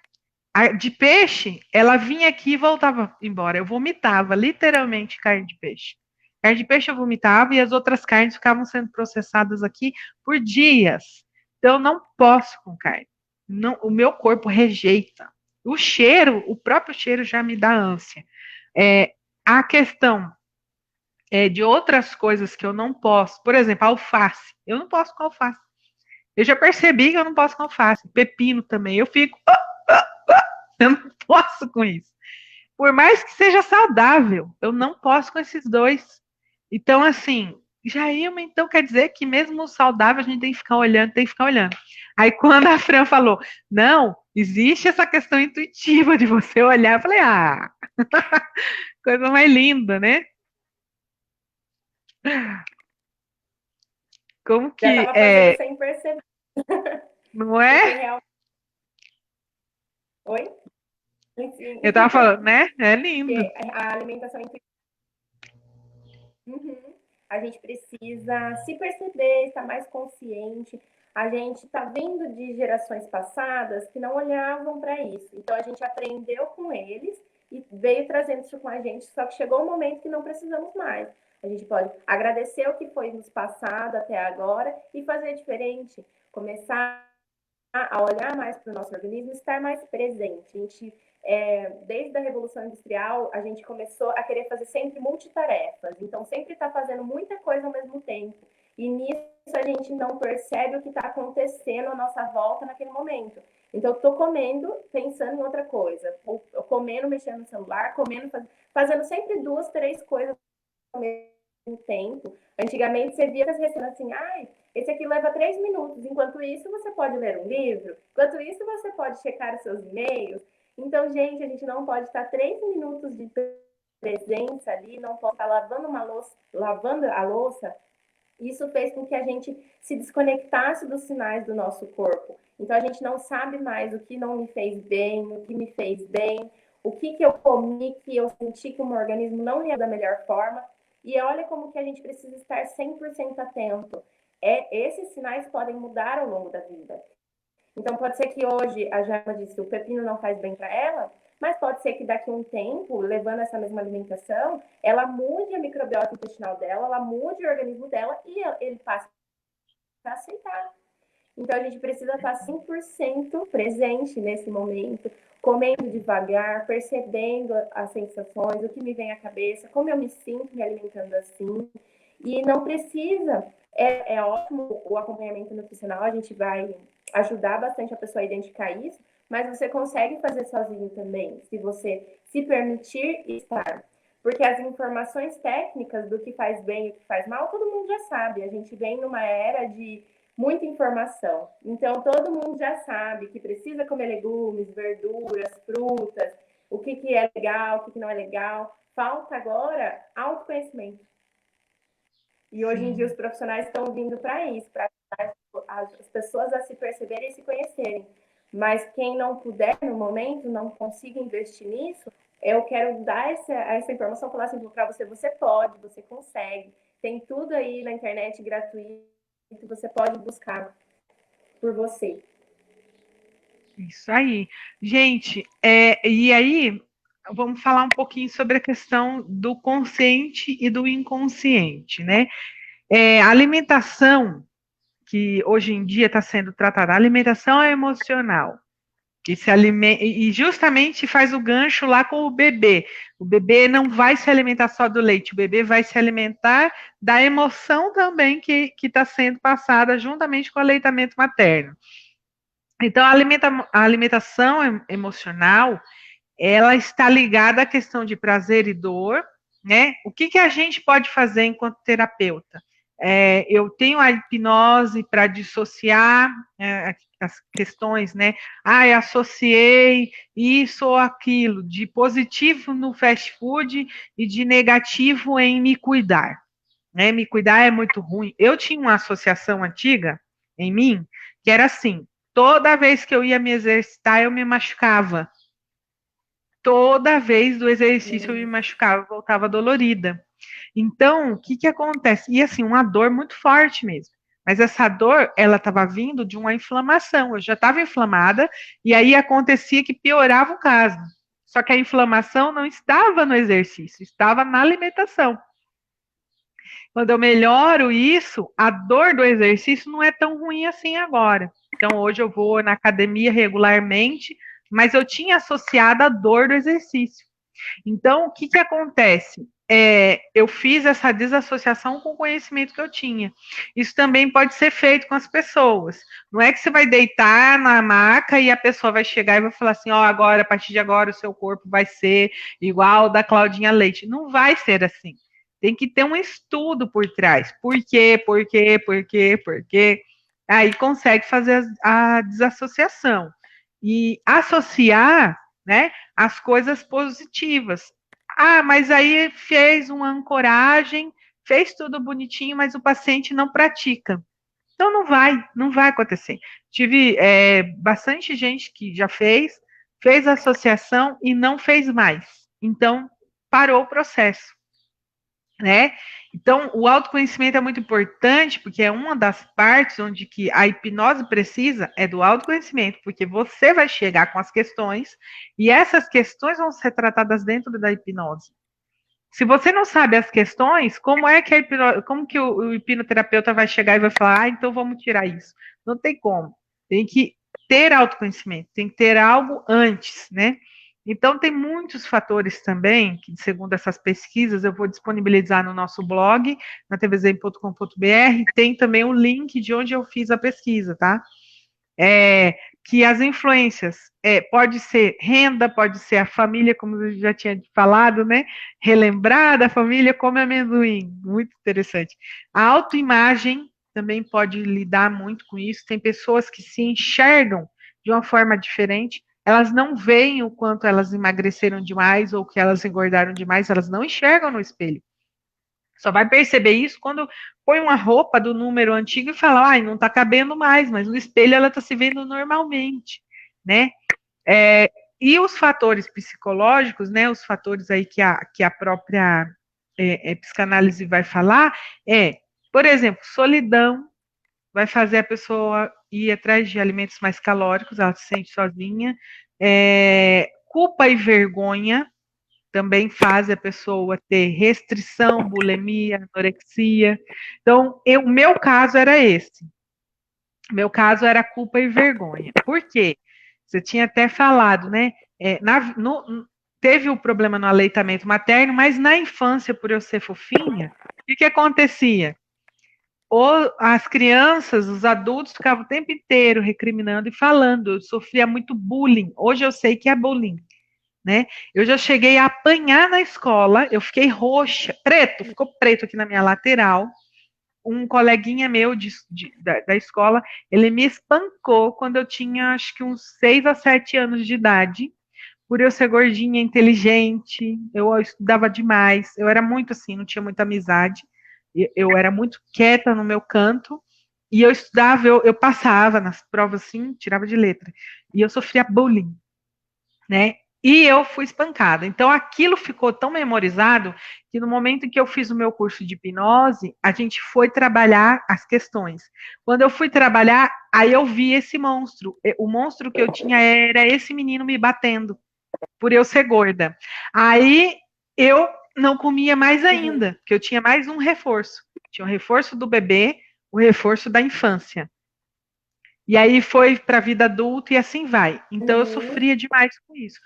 De peixe, ela vinha aqui e voltava embora. Eu vomitava, literalmente, carne de peixe. Carne de peixe eu vomitava e as outras carnes ficavam sendo processadas aqui por dias. Então, eu não posso com carne. Não, o meu corpo rejeita. O cheiro, o próprio cheiro já me dá ânsia. A questão de outras coisas que eu não posso, por exemplo, alface. Eu não posso com alface. Eu já percebi que eu não posso com alface. Pepino também. Eu fico. Eu não posso com isso. Por mais que seja saudável, eu não posso com esses dois. Então, assim, então quer dizer que mesmo o saudável a gente tem que ficar olhando, tem que ficar olhando. Aí quando a Fran falou, não, existe essa questão intuitiva de você olhar, eu falei, coisa mais linda, né? Como Já que estava fazendo sem perceber. não é? Oi? Sim. Eu tava falando, né? É lindo. A alimentação a gente precisa se perceber, estar mais consciente. A gente está vindo de gerações passadas que não olhavam para isso. Então a gente aprendeu com eles e veio trazendo isso com a gente, só que chegou um momento que não precisamos mais. A gente pode agradecer o que foi nos passado até agora e fazer diferente. Começar a olhar mais para o nosso organismo, estar mais presente. A gente, desde a Revolução Industrial, a gente começou a querer fazer sempre multitarefas, então sempre está fazendo muita coisa ao mesmo tempo. E nisso a gente não percebe o que está acontecendo à nossa volta naquele momento. Então, eu estou comendo, pensando em outra coisa, ou comendo, mexendo no celular, comendo, fazendo sempre 2, 3 coisas ao mesmo tempo. Antigamente você via as receitas assim, esse aqui leva 3 minutos. Enquanto isso, você pode ler um livro. Enquanto isso, você pode checar os seus e-mails. Então, gente, a gente não pode estar 3 minutos de presença ali, não pode estar lavando a louça. Isso fez com que a gente se desconectasse dos sinais do nosso corpo. Então, a gente não sabe mais o que não me fez bem, o que me fez bem, o que eu comi, que eu senti que o meu organismo não reagiu da melhor forma. E olha como que a gente precisa estar 100% atento. Esses sinais podem mudar ao longo da vida. Então, pode ser que hoje a Jama disse o pepino não faz bem para ela, mas pode ser que daqui a um tempo, levando essa mesma alimentação, ela mude a microbiota intestinal dela, ela mude o organismo dela e ele passe a aceitar. Então, a gente precisa estar 100% presente nesse momento, comendo devagar, percebendo as sensações, o que me vem à cabeça, como eu me sinto me alimentando assim. E não precisa, é ótimo o acompanhamento nutricional, a gente vai ajudar bastante a pessoa a identificar isso, mas você consegue fazer sozinho também, se você se permitir estar. Porque as informações técnicas do que faz bem e o que faz mal, todo mundo já sabe. A gente vem numa era de muita informação. Então, todo mundo já sabe que precisa comer legumes, verduras, frutas, o que é legal, o que não é legal. Falta agora autoconhecimento. E hoje em dia os profissionais estão vindo para isso, para as pessoas a se perceberem e se conhecerem. Mas quem não puder no momento, não consiga investir nisso, eu quero dar essa informação, falar assim para você, você pode, você consegue. Tem tudo aí na internet gratuito, você pode buscar por você. Isso aí. Gente, e aí vamos falar um pouquinho sobre a questão do consciente e do inconsciente, né? A alimentação, que hoje em dia está sendo tratada, a alimentação é emocional. Que se alimenta, e justamente faz o gancho lá com o bebê. O bebê não vai se alimentar só do leite, o bebê vai se alimentar da emoção também que está sendo passada juntamente com o aleitamento materno. Então, a alimentação emocional, ela está ligada à questão de prazer e dor, né? O que a gente pode fazer enquanto terapeuta? Eu tenho a hipnose para dissociar as questões, né? Eu associei isso ou aquilo, de positivo no fast food e de negativo em me cuidar. Né? Me cuidar é muito ruim. Eu tinha uma associação antiga em mim, que era assim, toda vez que eu ia me exercitar, eu me machucava. Toda vez do exercício eu me machucava, voltava dolorida. Então, o que acontece? E assim, uma dor muito forte mesmo. Mas essa dor, ela estava vindo de uma inflamação. Eu já estava inflamada e aí acontecia que piorava o caso. Só que a inflamação não estava no exercício, estava na alimentação. Quando eu melhoro isso, a dor do exercício não é tão ruim assim agora. Então, hoje eu vou na academia regularmente, mas eu tinha associado a dor do exercício. Então, o que acontece? Eu fiz essa desassociação com o conhecimento que eu tinha. Isso também pode ser feito com as pessoas. Não é que você vai deitar na maca e a pessoa vai chegar e vai falar assim, agora, a partir de agora, o seu corpo vai ser igual ao da Claudinha Leite. Não vai ser assim. Tem que ter um estudo por trás. Por quê? Por quê? Por quê? Por quê? Aí consegue fazer a desassociação. E associar, né, as coisas positivas. Mas aí fez uma ancoragem, fez tudo bonitinho, mas o paciente não pratica. Então não vai acontecer. Tive bastante gente que já fez a associação e não fez mais. Então, parou o processo. Né? Então, o autoconhecimento é muito importante, porque é uma das partes onde que a hipnose precisa é do autoconhecimento, porque você vai chegar com as questões e essas questões vão ser tratadas dentro da hipnose. Se você não sabe as questões, como é que como que o hipnoterapeuta vai chegar e vai falar, então vamos tirar isso? Não tem como. Tem que ter autoconhecimento, tem que ter algo antes, né? Então, tem muitos fatores também, que segundo essas pesquisas, eu vou disponibilizar no nosso blog, na tvzen.com.br, tem também o link de onde eu fiz a pesquisa, tá? Que as influências, pode ser renda, pode ser a família, como eu já tinha falado, né? Relembrar da família come amendoim, muito interessante. A autoimagem também pode lidar muito com isso, tem pessoas que se enxergam de uma forma diferente, elas não veem o quanto elas emagreceram demais ou que elas engordaram demais, elas não enxergam no espelho. Só vai perceber isso quando põe uma roupa do número antigo e fala, ai, não está cabendo mais, mas no espelho ela está se vendo normalmente, né? E os fatores psicológicos, né? Os fatores aí que a própria psicanálise vai falar por exemplo, solidão vai fazer a pessoa ir atrás de alimentos mais calóricos, ela se sente sozinha. Culpa e vergonha também faz a pessoa ter restrição, bulimia, anorexia. Então, o meu caso era esse. O meu caso era culpa e vergonha. Por quê? Você tinha até falado, né? Teve o problema no aleitamento materno, mas na infância, por eu ser fofinha, o que acontecia? As crianças, os adultos ficavam o tempo inteiro recriminando e falando. Eu sofria muito bullying. Hoje eu sei que é bullying, né? Eu já cheguei a apanhar na escola, eu fiquei roxa, ficou preto aqui na minha lateral. Um coleguinha meu da escola, ele me espancou quando eu tinha, acho que uns 6 a 7 anos de idade, por eu ser gordinha, inteligente, eu estudava demais, eu era muito assim, não tinha muita amizade, eu era muito quieta no meu canto, e eu estudava, eu passava nas provas assim, tirava de letra, e eu sofria bullying, né? E eu fui espancada. Então aquilo ficou tão memorizado que no momento em que eu fiz o meu curso de hipnose, a gente foi trabalhar as questões. Quando eu fui trabalhar, aí eu vi esse monstro. O monstro que eu tinha era esse menino me batendo, por eu ser gorda. Aí eu não comia mais ainda, porque eu tinha mais um reforço. Tinha o reforço do bebê, o reforço da infância. E aí foi para a vida adulta e assim vai. Então eu sofria demais com isso.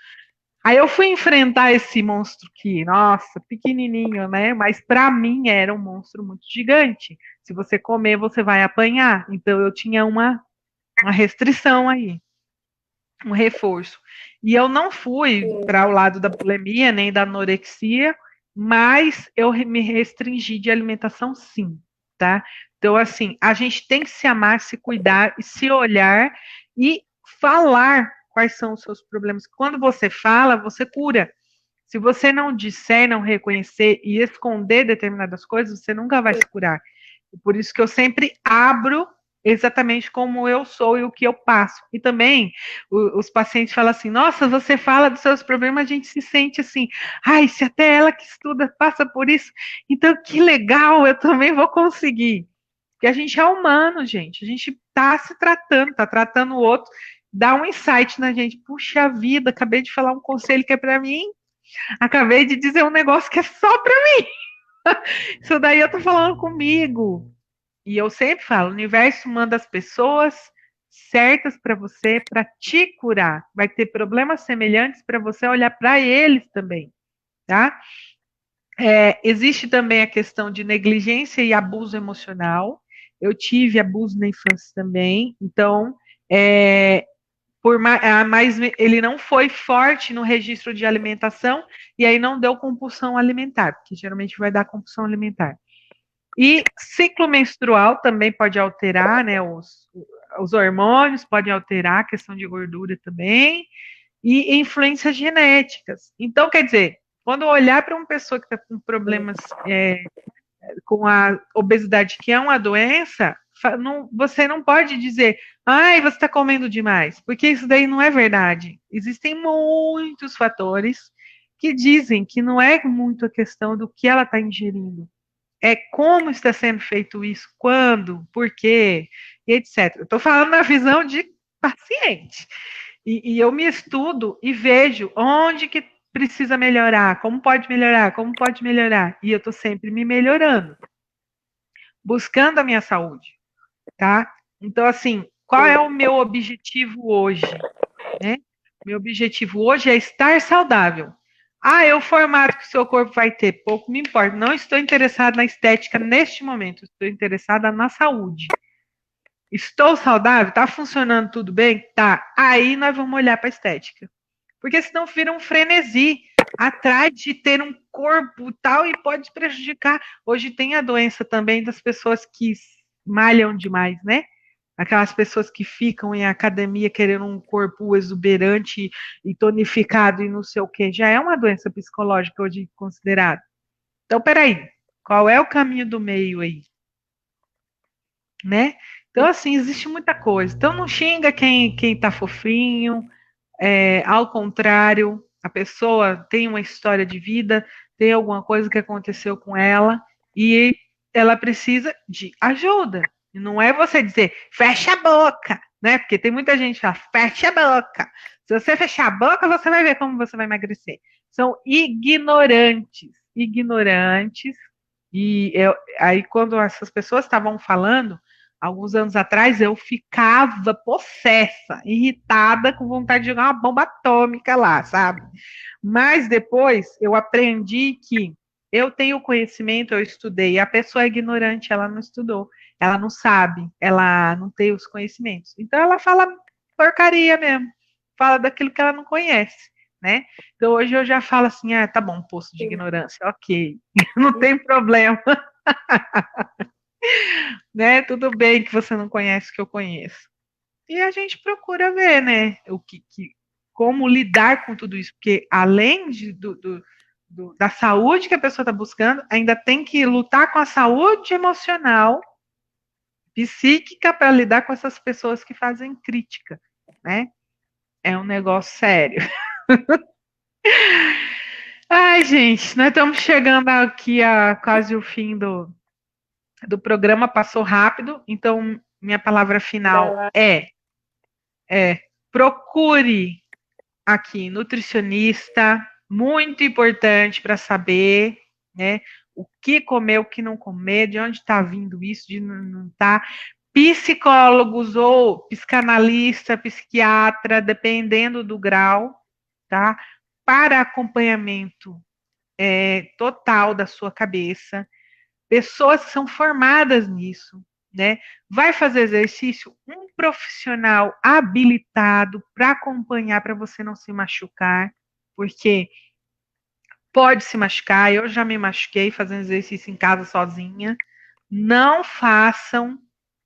Aí eu fui enfrentar esse monstro que, nossa, pequenininho, né? Mas para mim era um monstro muito gigante. Se você comer, você vai apanhar. Então eu tinha uma restrição aí, um reforço. E eu não fui para o lado da bulimia nem da anorexia, mas eu me restringi de alimentação sim, tá? Então, assim, a gente tem que se amar, se cuidar e se olhar e falar quais são os seus problemas. Quando você fala, você cura. Se você não disser, não reconhecer e esconder determinadas coisas, você nunca vai se curar. Por isso que eu sempre abro exatamente como eu sou e o que eu passo. E também os pacientes falam assim: nossa, você fala dos seus problemas, a gente se sente assim, ai, se até ela que estuda passa por isso, então que legal, eu também vou conseguir. Porque a gente é humano, gente, a gente tá se tratando, tá tratando o outro, dá um insight na gente, puxa vida, acabei de falar um conselho que é para mim, acabei de dizer um negócio que é só para mim. Isso daí eu tô falando comigo. E eu sempre falo, o universo manda as pessoas certas para você, para te curar. Vai ter problemas semelhantes para você olhar para eles também, tá? Existe também a questão de negligência e abuso emocional. Eu tive abuso na infância também, então, mas ele não foi forte no registro de alimentação e aí não deu compulsão alimentar, porque geralmente vai dar compulsão alimentar. E ciclo menstrual também pode alterar, né? Os hormônios podem alterar a questão de gordura também, e influências genéticas. Então, quer dizer, quando eu olhar para uma pessoa que está com problemas com a obesidade, que é uma doença, você não pode dizer, ai, você está comendo demais, porque isso daí não é verdade. Existem muitos fatores que dizem que não é muito a questão do que ela está ingerindo, é como está sendo feito isso, quando, por quê, e etc. Eu estou falando na visão de paciente. E eu me estudo e vejo onde que precisa melhorar, como pode melhorar, como pode melhorar. E eu estou sempre me melhorando, buscando a minha saúde, tá? Então, assim, Qual é o meu objetivo hoje? Né? Meu objetivo hoje é estar saudável. O formato que o seu corpo vai ter, pouco me importa. Não estou interessada na estética neste momento. Estou interessada na saúde. Estou saudável? Está funcionando tudo bem? Tá. Aí nós vamos olhar para a estética. Porque senão vira um frenesi atrás de ter um corpo tal e pode prejudicar. Hoje tem a doença também das pessoas que malham demais, né? Aquelas pessoas que ficam em academia querendo um corpo exuberante e tonificado e não sei o que, já é uma doença psicológica hoje considerada. Então, peraí, qual é o caminho do meio aí? Né? Então, assim, existe muita coisa. Então, não xinga quem tá fofinho, ao contrário, a pessoa tem uma história de vida, tem alguma coisa que aconteceu com ela e ela precisa de ajuda. E não é você dizer, fecha a boca, né? Porque tem muita gente que fala, fecha a boca. Se você fechar a boca, você vai ver como você vai emagrecer. São ignorantes, ignorantes. Aí, quando essas pessoas estavam falando, alguns anos atrás, eu ficava possessa, irritada, com vontade de jogar uma bomba atômica lá, sabe? Mas depois eu aprendi que eu tenho conhecimento, eu estudei, a pessoa é ignorante, ela não estudou, ela não sabe, ela não tem os conhecimentos. Então ela fala porcaria mesmo, fala daquilo que ela não conhece, né? Então hoje eu já falo assim, tá bom, poço de ignorância, ok, não tem problema. Né? Tudo bem que você não conhece o que eu conheço. E a gente procura ver, né, como lidar com tudo isso, porque além da saúde que a pessoa está buscando, ainda tem que lutar com a saúde emocional, psíquica, para lidar com essas pessoas que fazem crítica, né? É um negócio sério. Ai, gente, nós estamos chegando aqui a quase o fim do programa, passou rápido, então minha palavra final procure aqui nutricionista, muito importante para saber, né, o que comer, o que não comer, de onde está vindo isso, de não estar. Psicólogos ou psicanalista, psiquiatra, dependendo do grau, tá? Para acompanhamento total da sua cabeça. Pessoas que são formadas nisso, né? Vai fazer exercício, um profissional habilitado para acompanhar, para você não se machucar, porque pode se machucar. Eu já me machuquei fazendo exercício em casa sozinha. Não façam,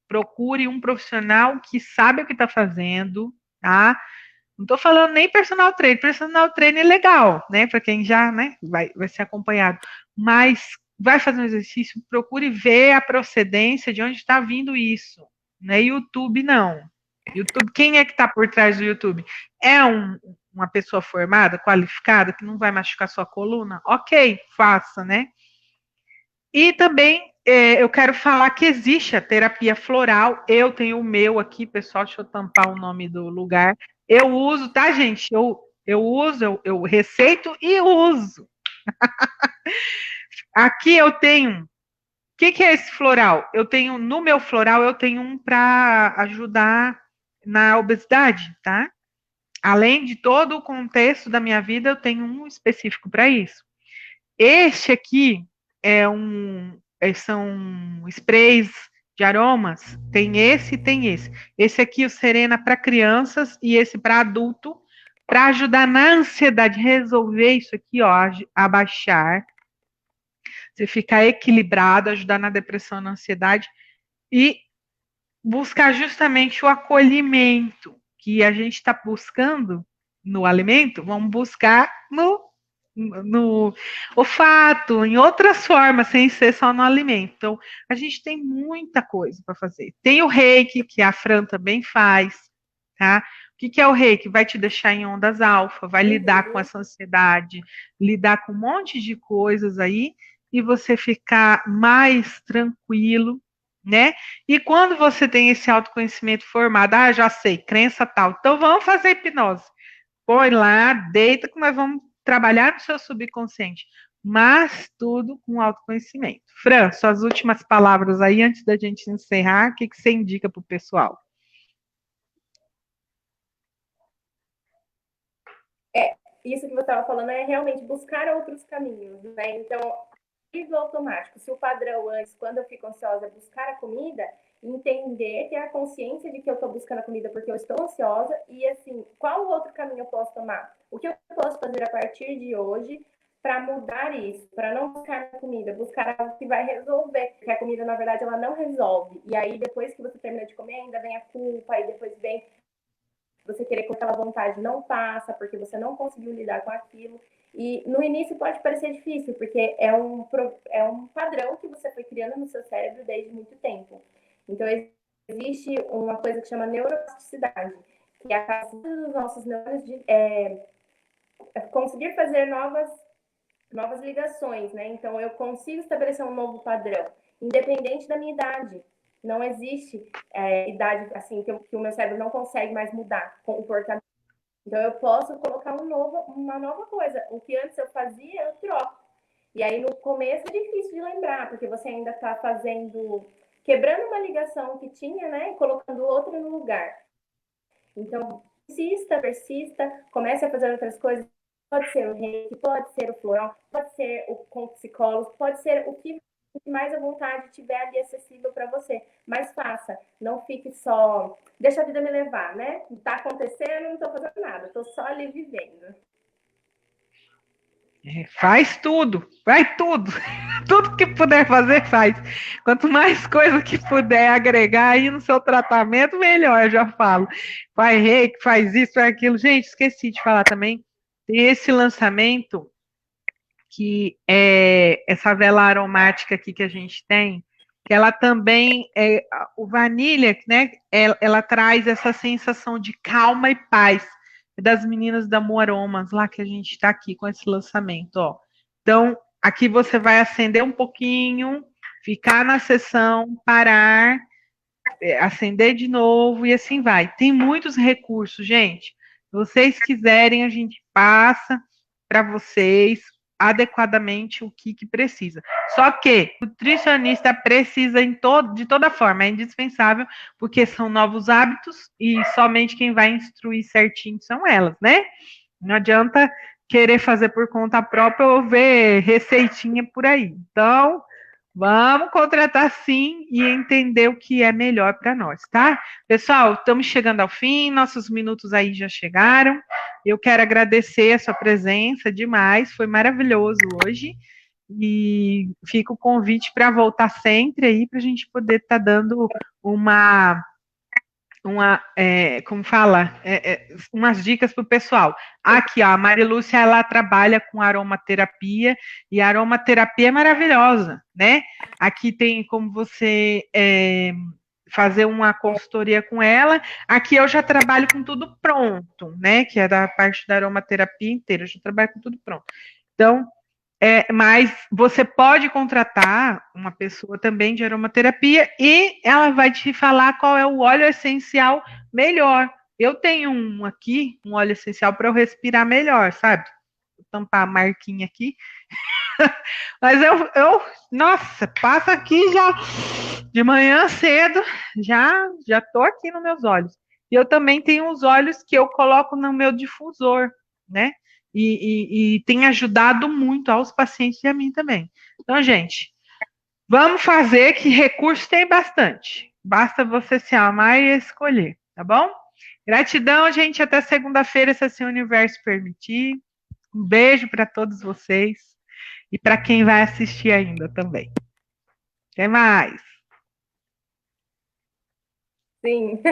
procure um profissional que sabe o que está fazendo, tá? Não estou falando nem personal trainer é legal, né? Para quem já, né, vai ser acompanhado. Mas vai fazer um exercício, procure ver a procedência de onde está vindo isso. Não é YouTube, não. YouTube, quem é que está por trás do YouTube? É uma pessoa formada, qualificada, que não vai machucar sua coluna? Ok, faça, né? E também eu quero falar que existe a terapia floral. Eu tenho o meu aqui, pessoal. Deixa eu tampar o nome do lugar. Eu uso, tá, gente? Eu uso, eu receito e uso. Aqui eu tenho. O que é esse floral? Eu tenho, no meu floral, eu tenho um para ajudar na obesidade, tá? Além de todo o contexto da minha vida, eu tenho um específico para isso. Este aqui são sprays de aromas. Tem esse e tem esse. Esse aqui, o Serena, para crianças e esse para adulto, para ajudar na ansiedade, resolver isso aqui, ó, abaixar. Você ficar equilibrado, ajudar na depressão, na ansiedade e buscar justamente o acolhimento que a gente está buscando no alimento, vamos buscar no olfato, em outras formas, sem ser só no alimento. Então, a gente tem muita coisa para fazer. Tem o reiki, que a Fran também faz, tá? O que é o reiki? Vai te deixar em ondas alfa, vai lidar com essa ansiedade, lidar com um monte de coisas aí, e você ficar mais tranquilo, né? E quando você tem esse autoconhecimento formado, já sei, crença tal, então vamos fazer hipnose. Põe lá, deita que nós vamos trabalhar no seu subconsciente, mas tudo com autoconhecimento. Fran, suas últimas palavras aí antes da gente encerrar, o que você indica para o pessoal? isso que você estava falando é realmente buscar outros caminhos, né? Então, do automático, se o padrão antes, quando eu fico ansiosa, é buscar a comida, entender, ter a consciência de que eu estou buscando a comida porque eu estou ansiosa e, assim, qual outro caminho eu posso tomar? O que eu posso fazer a partir de hoje para mudar isso, para não buscar a comida, buscar algo que vai resolver, porque a comida, na verdade, ela não resolve. E aí, depois que você termina de comer, ainda vem a culpa, aí depois vem você querer com aquela vontade, não passa, porque você não conseguiu lidar com aquilo. E no início pode parecer difícil, porque é um padrão que você foi criando no seu cérebro desde muito tempo. Então, existe uma coisa que chama neuroplasticidade, que é a capacidade dos nossos neurônios de conseguir fazer novas ligações, né? Então, eu consigo estabelecer um novo padrão, independente da minha idade. Não existe idade assim que o meu cérebro não consegue mais mudar comportamento. Então, eu posso colocar uma nova coisa. O que antes eu fazia, eu troco. E aí, no começo, é difícil de lembrar, porque você ainda está quebrando uma ligação que tinha, né? E colocando outra no lugar. Então, persista, comece a fazer outras coisas. Pode ser o reiki, pode ser o floral, pode ser com o psicólogo, pode ser o que mais à vontade tiver ali acessível para você. Mas faça, não fique só, deixa a vida me levar, né? Tá acontecendo, não tô fazendo nada, tô só ali vivendo. Faz tudo, vai tudo. Tudo que puder fazer, faz. Quanto mais coisa que puder agregar aí no seu tratamento, melhor, eu já falo. Faz reiki, faz isso, faz aquilo. Gente, esqueci de falar também. Tem esse lançamento, que é essa vela aromática aqui que a gente tem, que ela também, o vanilha, né, ela traz essa sensação de calma e paz das meninas da Moaromas, lá que a gente está aqui com esse lançamento, ó. Então, aqui você vai acender um pouquinho, ficar na sessão, parar, acender de novo e assim vai. Tem muitos recursos, gente. Se vocês quiserem, a gente passa para vocês adequadamente o que precisa. Só que o nutricionista precisa de toda forma, é indispensável, porque são novos hábitos e somente quem vai instruir certinho são elas, né? Não adianta querer fazer por conta própria ou ver receitinha por aí. Então, vamos contratar sim e entender o que é melhor para nós, tá? Pessoal, estamos chegando ao fim, nossos minutos aí já chegaram. Eu quero agradecer a sua presença demais, foi maravilhoso hoje. E fica o convite para voltar sempre aí, para a gente poder estar dando como fala, umas dicas para o pessoal. Aqui, ó, a Marilúcia, ela trabalha com aromaterapia, e a aromaterapia é maravilhosa, né? Aqui tem como você fazer uma consultoria com ela. Aqui eu já trabalho com tudo pronto, né? Que é da parte da aromaterapia inteira, eu já trabalho com tudo pronto. Então, mas você pode contratar uma pessoa também de aromaterapia e ela vai te falar qual é o óleo essencial melhor. Eu tenho um aqui, um óleo essencial para eu respirar melhor, sabe? Vou tampar a marquinha aqui. Mas nossa, passa aqui já de manhã cedo, já tô aqui nos meus olhos. E eu também tenho os óleos que eu coloco no meu difusor, né? E tem ajudado muito aos pacientes e a mim também. Então, gente, vamos fazer que recursos tem bastante. Basta você se amar e escolher, tá bom? Gratidão, gente. Até segunda-feira, se assim o universo permitir. Um beijo para todos vocês e para quem vai assistir ainda também. Até mais. Sim.